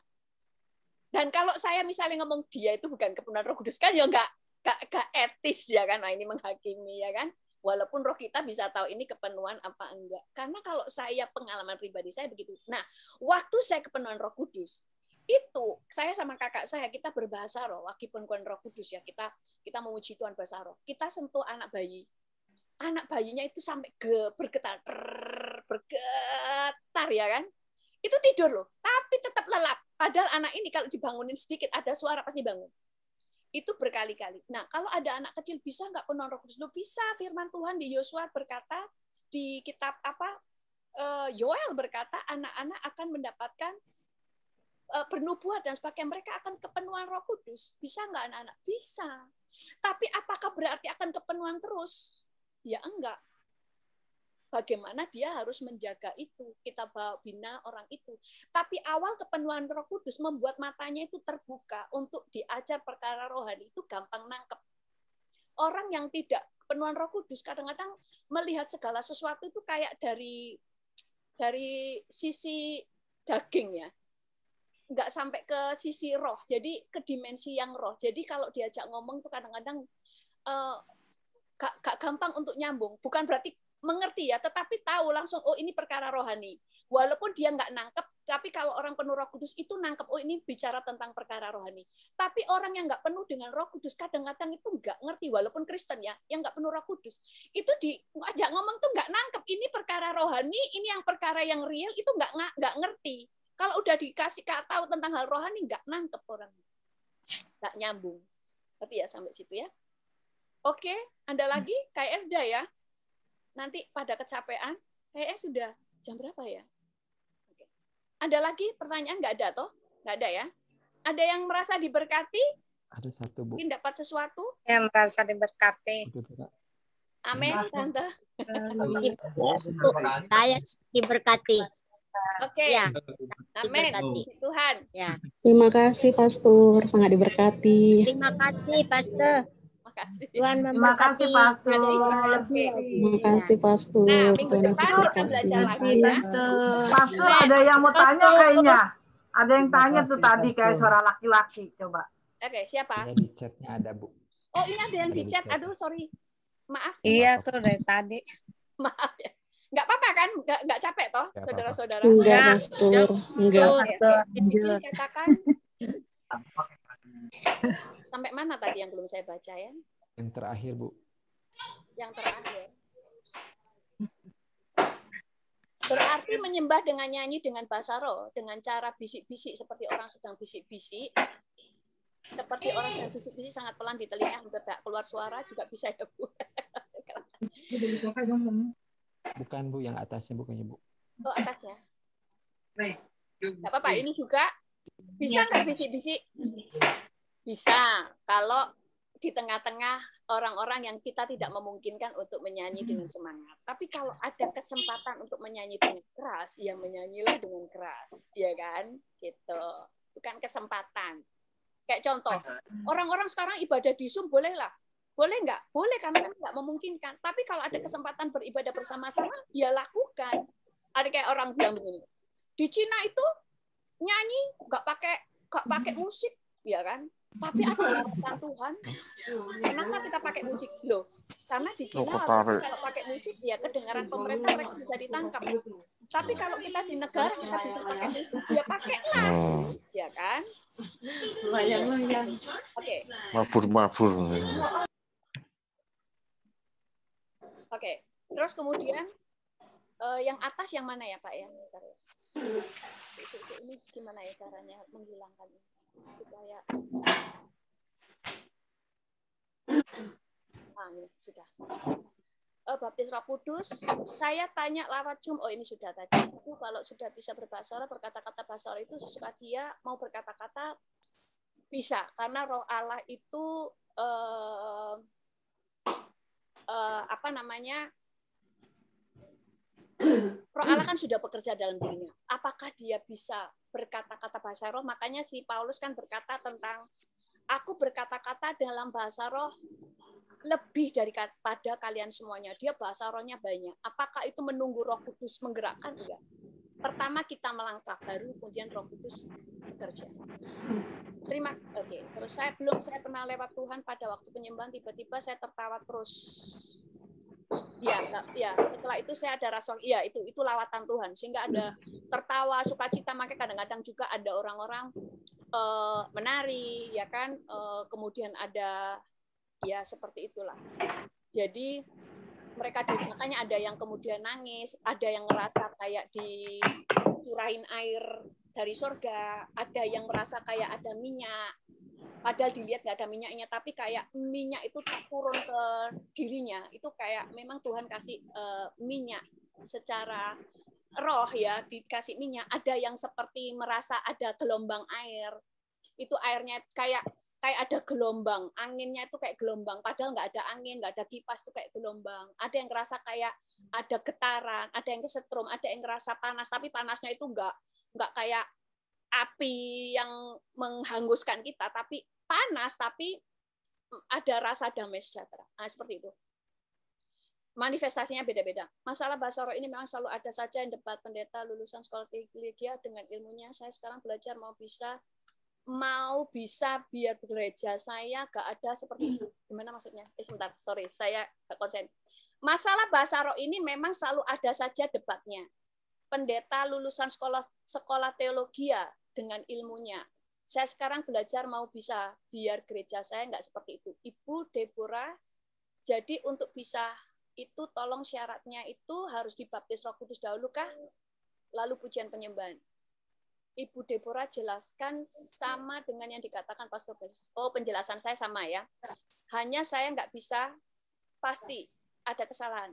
[SPEAKER 1] Dan kalau saya misalnya ngomong dia itu bukan kepenuhan Roh Kudus, kan ya nggak etis ya kan, nah ini menghakimi ya kan. Walaupun roh kita bisa tahu ini kepenuhan apa enggak. Karena kalau saya pengalaman pribadi saya begitu. Nah, waktu saya kepenuhan Roh Kudus, itu saya sama kakak saya kita berbahasa roh, walaupun Roh Kudus ya, kita memuji Tuhan bahasa roh. Kita sentuh anak bayi. Anak bayinya itu sampai bergetar ya kan. Itu tidur loh, tapi tetap lelap. Padahal anak ini kalau dibangunin sedikit ada suara pasti bangun. Itu berkali-kali. Nah, kalau ada anak kecil bisa nggak penuh Roh Kudus? Loh, bisa. Firman Tuhan di Yosua berkata di kitab Yoel berkata anak-anak akan mendapatkan bernubuat dan sebagainya, mereka akan kepenuhan Roh Kudus. Bisa nggak anak-anak? Bisa. Tapi apakah berarti akan kepenuhan terus? Ya enggak. Bagaimana dia harus menjaga itu, kita bina orang itu. Tapi awal kepenuhan Roh Kudus membuat matanya itu terbuka untuk diajar perkara rohani, itu gampang nangkep. Orang yang tidak kepenuhan Roh Kudus kadang-kadang melihat segala sesuatu itu kayak dari sisi daging ya, nggak sampai ke sisi roh, jadi ke dimensi yang roh. Jadi kalau diajak ngomong itu kadang-kadang gak gampang untuk nyambung. Bukan berarti mengerti ya, tetapi tahu langsung, oh ini perkara rohani. Walaupun dia nggak nangkep, tapi kalau orang penuh Roh Kudus itu nangkep, oh ini bicara tentang perkara rohani. Tapi orang yang nggak penuh dengan Roh Kudus kadang-kadang itu nggak ngerti, walaupun Kristen ya, yang nggak penuh Roh Kudus itu diajak ngomong tuh nggak nangkep. Ini perkara rohani, ini yang perkara yang real itu nggak ngerti. Kalau udah dikasih tahu tentang hal rohani nggak nangkep orang, nggak nyambung. Tapi ya sampai situ ya. Oke, Anda lagi kayak Evda ya. Nanti pada kecapean, kayaknya sudah jam berapa ya? Oke. Ada lagi pertanyaan? Nggak ada toh? Nggak ada ya? Ada yang merasa diberkati?
[SPEAKER 9] Ada satu, Bu.
[SPEAKER 1] Mungkin dapat sesuatu?
[SPEAKER 3] Yang merasa diberkati.
[SPEAKER 1] Amin, Tante.
[SPEAKER 3] Saya diberkati.
[SPEAKER 1] Oke.
[SPEAKER 3] Ya.
[SPEAKER 1] Amin. Tuhan.
[SPEAKER 3] Ya.
[SPEAKER 8] Terima kasih, Pastor. Sangat diberkati.
[SPEAKER 3] Terima kasih, Pastor.
[SPEAKER 1] Makasih.
[SPEAKER 3] Tuhan
[SPEAKER 10] Terima kasih, Pastor.
[SPEAKER 8] Terima kasih, Pastor.
[SPEAKER 1] Nah, minggu depan kita belajar lagi ya.
[SPEAKER 10] Pastor, ada yang mau tanya kayaknya. Ada yang tanya tuh tadi kayak suara laki-laki. Coba.
[SPEAKER 1] Oke, siapa?
[SPEAKER 9] Di chatnya ada, Bu.
[SPEAKER 1] Oh, ini ada yang di chat. Aduh, sorry. Maaf.
[SPEAKER 3] Iya tuh dari tadi.
[SPEAKER 1] Maaf ya. Nggak apa-apa kan? Nggak capek toh, saudara-saudara?
[SPEAKER 8] Enggak, Pastor. Enggak.
[SPEAKER 1] Di sini katakan sampai mana tadi yang belum saya baca ya?
[SPEAKER 9] Yang terakhir, Bu.
[SPEAKER 1] Yang terakhir. Berarti menyembah dengan nyanyi dengan bahasa roh, dengan cara bisik-bisik seperti orang sedang bisik-bisik. Seperti orang sedang bisik-bisik sangat pelan di telinga, hampir tak keluar suara juga bisa ya, Bu.
[SPEAKER 9] Bukan, Bu, yang atasnya bukannya, Bu.
[SPEAKER 1] Oh, atasnya. Nggak apa-apa, ini juga bisa nggak bisik-bisik? Bisa, kalau di tengah-tengah orang-orang yang kita tidak memungkinkan untuk menyanyi dengan semangat. Tapi kalau ada kesempatan untuk menyanyi dengan keras, ya menyanyilah dengan keras, ya kan? Gitu. Bukan kesempatan. Kayak contoh, orang-orang sekarang ibadah di Zoom bolehlah. Boleh nggak? Boleh, karena memang nggak memungkinkan. Tapi kalau ada kesempatan beribadah bersama-sama, ya lakukan. Ada kayak orang bilang begini, di Cina itu nyanyi nggak pakai musik, ya kan? Tapi ada lambang Tuhan. Kenapa kita pakai musik? Loh, karena di Cina kalau pakai musik, ya kedengaran pemerintah mereka bisa ditangkap. Tapi kalau kita di negara kita bisa pakai musik, ya pakailah, ya kan? Oke.
[SPEAKER 11] Mabur.
[SPEAKER 1] Oke. Terus kemudian Yang atas yang mana ya Pak ya? Terus. Ini gimana ya caranya menghilangkan ini supaya ini sudah. Baptis Roh Kudus, saya tanya lewat Zoom. Oh ini sudah tadi. Aku kalau sudah bisa berbahasa roh, berkata-kata bahasa roh itu sesuka dia mau berkata-kata bisa, karena Roh Allah itu apa namanya? Roh Allah kan sudah bekerja dalam dirinya. Apakah dia bisa berkata-kata bahasa roh? Makanya si Paulus kan berkata tentang aku berkata-kata dalam bahasa roh lebih daripada kalian semuanya. Dia bahasa rohnya banyak. Apakah itu menunggu Roh Kudus menggerakkan? Enggak. Pertama kita melangkah, baru kemudian Roh Kudus bekerja. Terus saya pernah lewat Tuhan pada waktu penyembahan, tiba-tiba saya tertawa terus. Ya, setelah itu saya ada rasa, ya itu lawatan Tuhan, sehingga ada tertawa, sukacita, makanya kadang-kadang juga ada orang-orang menari, ya kan, kemudian ada ya seperti itulah. Jadi mereka makanya ada yang kemudian nangis, ada yang ngerasa kayak dicurahin air dari surga, ada yang merasa kayak ada minyak, padahal dilihat nggak ada minyaknya, tapi kayak minyak itu turun ke dirinya, itu kayak memang Tuhan kasih minyak secara roh ya, dikasih minyak. Ada yang seperti merasa ada gelombang air, itu airnya kayak ada gelombang, anginnya itu kayak gelombang, padahal nggak ada angin, nggak ada kipas, itu kayak gelombang. Ada yang ngerasa kayak ada getaran, ada yang kesetrum, ada yang ngerasa panas, tapi panasnya itu nggak kayak api yang menghanguskan kita, tapi panas, tapi ada rasa damai sejahtera. Nah, seperti itu. Manifestasinya beda-beda. Masalah bahasa roh ini memang selalu ada saja yang debat pendeta lulusan sekolah teologi dengan ilmunya. Saya sekarang belajar mau bisa biar gereja saya gak ada seperti itu. Gimana maksudnya? Sebentar, sorry, saya gak konsen. Masalah bahasa roh ini memang selalu ada saja debatnya. Pendeta lulusan sekolah teologi dengan ilmunya. Saya sekarang belajar mau bisa biar gereja saya nggak seperti itu. Ibu Deborah, jadi untuk bisa itu tolong syaratnya itu harus dibaptis Roh Kudus dahulu kah? Lalu pujian penyembahan. Ibu Deborah jelaskan sama dengan yang dikatakan Pastor Bes. Oh, penjelasan saya sama ya. Hanya saya nggak bisa pasti ada kesalahan.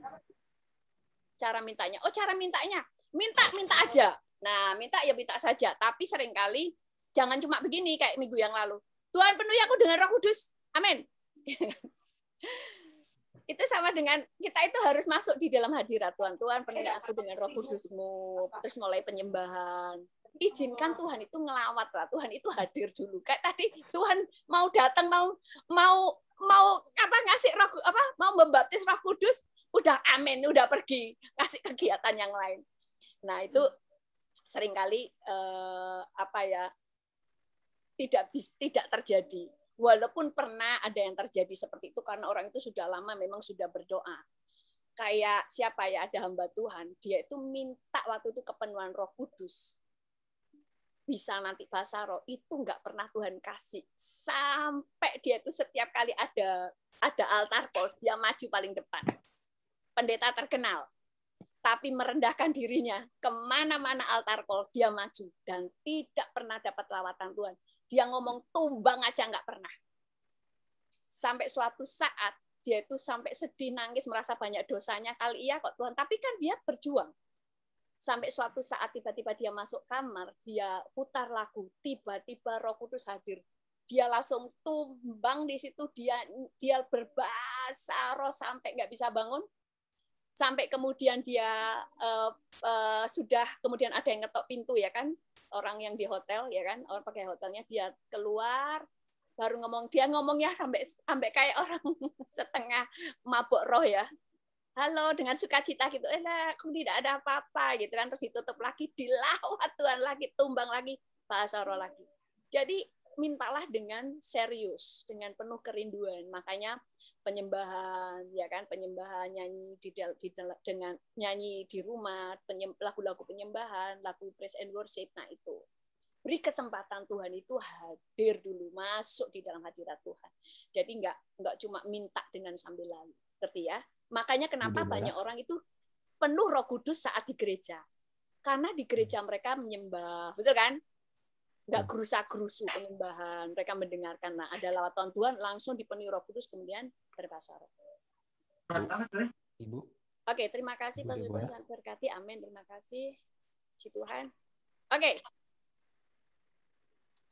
[SPEAKER 1] Cara mintanya. Oh, cara mintanya. Minta aja. Nah, minta ya minta saja. Tapi seringkali jangan cuma begini kayak minggu yang lalu. Tuhan penuhi aku dengan Roh Kudus. Amin. Itu sama dengan kita itu harus masuk di dalam hadirat Tuhan. Tuhan penuhi aku dengan Roh Kudus-Mu. Terus mulai penyembahan. Izinkan Tuhan itu ngelawat lah. Tuhan itu hadir dulu. Kayak tadi Tuhan mau datang, mau ngasih roh mau membaptis Roh Kudus, udah amin, udah pergi ngasih kegiatan yang lain. Nah, itu seringkali tidak terjadi. Walaupun pernah ada yang terjadi seperti itu karena orang itu sudah lama memang sudah berdoa. Kayak siapa ya, ada hamba Tuhan, dia itu minta waktu itu kepenuhan Roh Kudus. Bisa nanti bahasa roh, itu nggak pernah Tuhan kasih. Sampai dia itu setiap kali ada altar call, dia maju paling depan. Pendeta terkenal, tapi merendahkan dirinya. Kemana-mana altar call, dia maju. Dan tidak pernah dapat lawatan Tuhan. Dia ngomong tumbang aja nggak pernah. Sampai suatu saat, dia itu sampai sedih, nangis, merasa banyak dosanya. Kali iya kok Tuhan, tapi kan dia berjuang. Sampai suatu saat tiba-tiba dia masuk kamar, dia putar lagu, tiba-tiba Roh Kudus hadir. Dia langsung tumbang di situ, dia berbahasa roh sampai nggak bisa bangun. Sampai kemudian dia sudah kemudian ada yang ngetok pintu ya kan, orang yang di hotel ya kan, orang pakai hotelnya, dia keluar baru dia ngomongnya sampai kayak orang setengah mabuk roh ya. Halo, dengan sukacita gitu, kok tidak ada apa-apa gitu kan, terus ditutup lagi, dilawat Tuhan lagi, tumbang lagi, bahasa roh lagi. Jadi mintalah dengan serius, dengan penuh kerinduan. Makanya penyembahan, ya kan, penyembahan, nyanyi dengan nyanyi di rumah, lagu-lagu penyembahan, lagu praise and worship. Nah itu beri kesempatan Tuhan itu hadir dulu, masuk di dalam hadirat Tuhan. Jadi nggak cuma minta dengan sambil lalu, ngerti ya? Makanya kenapa banyak orang itu penuh Roh Kudus saat di gereja. Karena di gereja mereka menyembah, betul kan? Nggak gerusa-gerusu penyembahan, mereka mendengarkan. Nah, ada lawatan Tuhan, langsung dipenuhi Roh Kudus, kemudian berbahasa roh.
[SPEAKER 9] Ibu.
[SPEAKER 1] Oke, terima kasih Pak Sudah berkati. Amin, terima kasih. Puji Tuhan. Oke.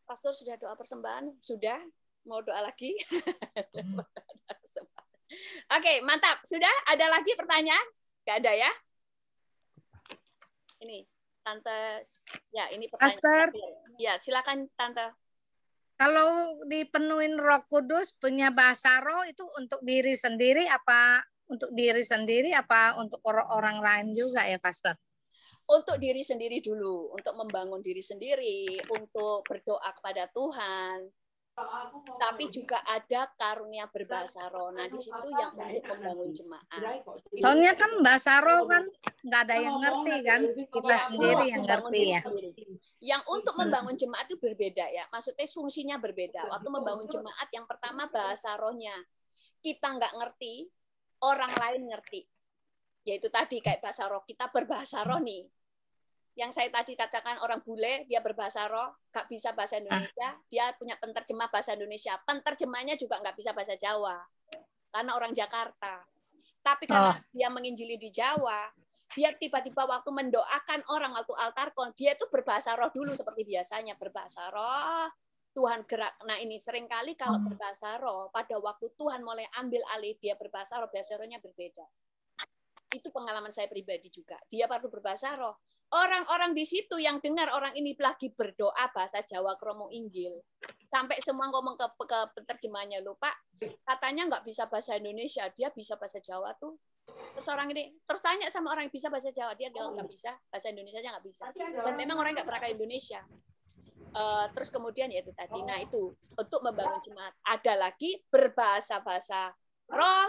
[SPEAKER 1] Pastor sudah doa persembahan? Sudah? Mau doa lagi? Oke, mantap. Sudah? Ada lagi pertanyaan? Nggak ada ya? Ini, Tante. Ya, ini pertanyaan.
[SPEAKER 11] Pastor.
[SPEAKER 1] Ya, silakan Tante.
[SPEAKER 11] Kalau dipenuhin Roh Kudus punya bahasa roh itu untuk diri sendiri apa untuk orang lain juga ya, Pastor?
[SPEAKER 1] Untuk diri sendiri dulu, untuk membangun diri sendiri, untuk berdoa kepada Tuhan. Tapi juga ada karunia berbahasa roh. Nah, di situ yang untuk membangun jemaat.
[SPEAKER 11] Soalnya kan bahasa roh kan nggak ada yang ngerti kan, kita sendiri yang ngerti ya.
[SPEAKER 1] Yang untuk membangun jemaat itu berbeda ya. Maksudnya fungsinya berbeda. Waktu membangun jemaat yang pertama bahasa rohnya. Kita nggak ngerti, orang lain ngerti. Yaitu tadi kayak bahasa roh, kita berbahasa roh nih. Yang saya tadi katakan orang bule, dia berbahasa roh, nggak bisa bahasa Indonesia, dia punya penterjemah bahasa Indonesia. Penterjemahnya juga nggak bisa bahasa Jawa, karena orang Jakarta. Tapi karena dia menginjili di Jawa, dia tiba-tiba waktu mendoakan orang waktu altar kon, dia itu berbahasa roh dulu seperti biasanya, berbahasa roh, Tuhan gerak. Nah ini seringkali kalau berbahasa roh, pada waktu Tuhan mulai ambil alih, dia berbahasa rohnya berbeda. Itu pengalaman saya pribadi juga. Dia waktu berbahasa roh, orang-orang di situ yang dengar orang ini lagi berdoa bahasa Jawa kromo Injil. Sampai semua ngomong ke penerjemahnya, loh Pak, katanya nggak bisa bahasa Indonesia, dia bisa bahasa Jawa tuh. Terus orang ini, terus tanya sama orang yang bisa bahasa Jawa, dia bilang nggak bisa, bahasa Indonesia aja nggak bisa. Dan memang orang nggak pernah ke Indonesia. Terus kemudian ya itu tadi, nah itu untuk membangun jemaat. Ada lagi berbahasa-bahasa roh,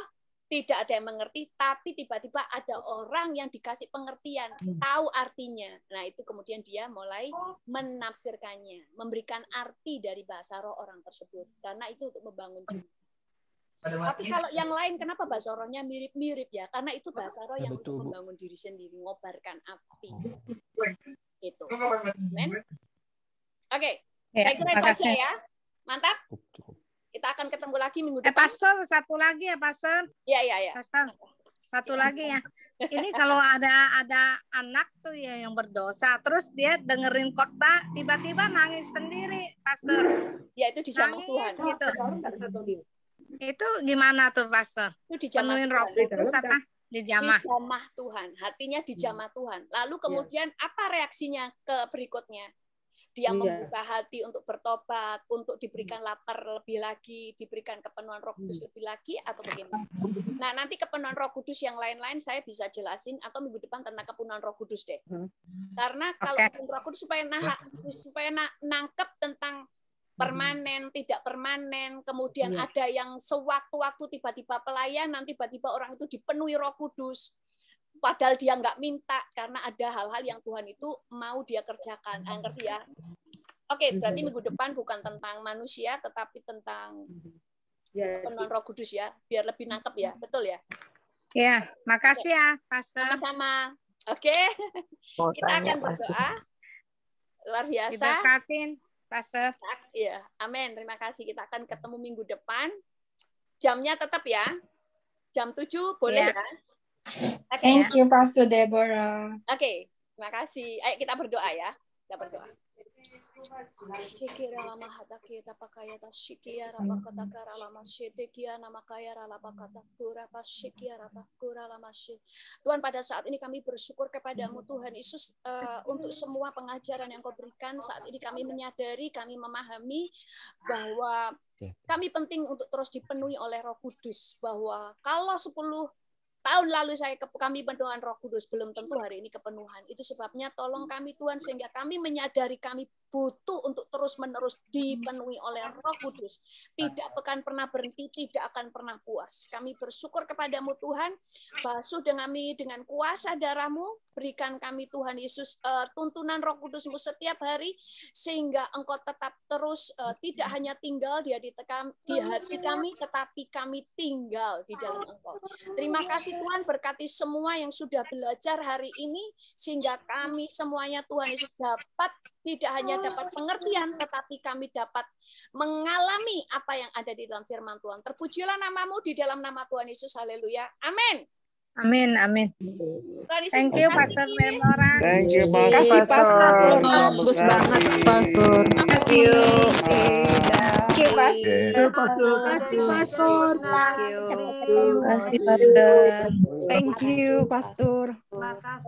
[SPEAKER 1] tidak ada yang mengerti, tapi tiba-tiba ada orang yang dikasih pengertian, tahu artinya. Nah, itu kemudian dia mulai menafsirkannya, memberikan arti dari bahasa roh orang tersebut. Karena itu untuk membangun jemaat. Tapi kalau yang lain, kenapa bahasa rohnya mirip-mirip ya? Karena itu bahasa roh yang untuk membangun diri sendiri, ngobarkan api. Itu. Amen. Oke, saya kira itu aja ya. Mantap. Kita akan ketemu lagi minggu depan.
[SPEAKER 11] Pastor, satu lagi ya, Pastor.
[SPEAKER 1] Iya.
[SPEAKER 11] Pastor, satu lagi ya. Ini kalau ada anak tuh ya yang berdosa, terus dia dengerin khotbah, tiba-tiba nangis sendiri, Pastor.
[SPEAKER 1] Ya itu dijamah Tuhan.
[SPEAKER 11] Gitu. Itu gimana tuh, Pastor?
[SPEAKER 1] Itu dijamah
[SPEAKER 11] Penuhin Roh Kudus apa? Dijamah.
[SPEAKER 1] Dijamah Tuhan, hatinya dijamah Tuhan. Lalu kemudian apa reaksinya ke berikutnya? Dia membuka hati untuk bertobat, untuk diberikan lapar lebih lagi, diberikan kepenuhan Roh Kudus lebih lagi, atau bagaimana? Nah, nanti kepenuhan Roh Kudus yang lain-lain saya bisa jelasin, atau minggu depan tentang kepenuhan Roh Kudus deh. Karena kalau kepenuhan Roh Kudus supaya nangkep tentang permanen, tidak permanen, kemudian ada yang sewaktu-waktu tiba-tiba pelayanan, tiba-tiba orang itu dipenuhi Roh Kudus. Padahal dia nggak minta, karena ada hal-hal yang Tuhan itu mau dia kerjakan. Ngerti ya? Oke, berarti minggu depan bukan tentang manusia, tetapi tentang penuhan Roh Kudus ya, biar lebih nangkep ya, betul ya?
[SPEAKER 11] Ya, makasih ya, Pastor.
[SPEAKER 1] Sama-sama. Oke, kita akan berdoa. Luar biasa.
[SPEAKER 11] Diberkatin, Pastor.
[SPEAKER 1] Iya, amin. Terima kasih. Kita akan ketemu minggu depan. Jamnya tetap ya. Jam 7 boleh ya? Okay.
[SPEAKER 12] Thank you, Pastor Deborah.
[SPEAKER 1] Oke, terima kasih. Ayo kita berdoa ya. Kita berdoa. Shikira lama hataki tapakaya tashikia rapakatakara lama shetekia namakaya ralapakata kura pashikia rapakura lama she. Tuhan, pada saat ini kami bersyukur kepadamu Tuhan Yesus untuk semua pengajaran yang Kau berikan. Saat ini kami menyadari, kami memahami bahwa kami penting untuk terus dipenuhi oleh Roh Kudus, bahwa kalau 10 tahun lalu kami penuhan Roh Kudus, belum tentu hari ini kepenuhan. Itu sebabnya tolong kami Tuhan, sehingga kami menyadari kami butuh untuk terus-menerus dipenuhi oleh Roh Kudus. Tidak akan pernah berhenti, tidak akan pernah puas. Kami bersyukur kepadamu Tuhan, basuh kami dengan kuasa darah-Mu, berikan kami Tuhan Yesus tuntunan Roh Kudus-Mu setiap hari, sehingga Engkau tetap terus tidak hanya tinggal di hati kami, tetapi kami tinggal di dalam Engkau. Terima kasih kasih Tuhan berkati semua yang sudah belajar hari ini, sehingga kami semuanya Tuhan Yesus tidak hanya dapat pengertian, tetapi kami dapat mengalami apa yang ada di dalam firman Tuhan. Terpujilah namamu di dalam nama Tuhan Yesus. Haleluya. Amin.
[SPEAKER 11] Amin, amin. Thank you, Pastor Memora.
[SPEAKER 13] Thank you,
[SPEAKER 7] Kasih Pastor.
[SPEAKER 14] Bagus banget, Pastor.
[SPEAKER 11] Thank you.
[SPEAKER 10] Terima kasih, Pastor.
[SPEAKER 14] Kasih, Pastor.
[SPEAKER 7] Thank you, Pastor.
[SPEAKER 10] Terima kasih.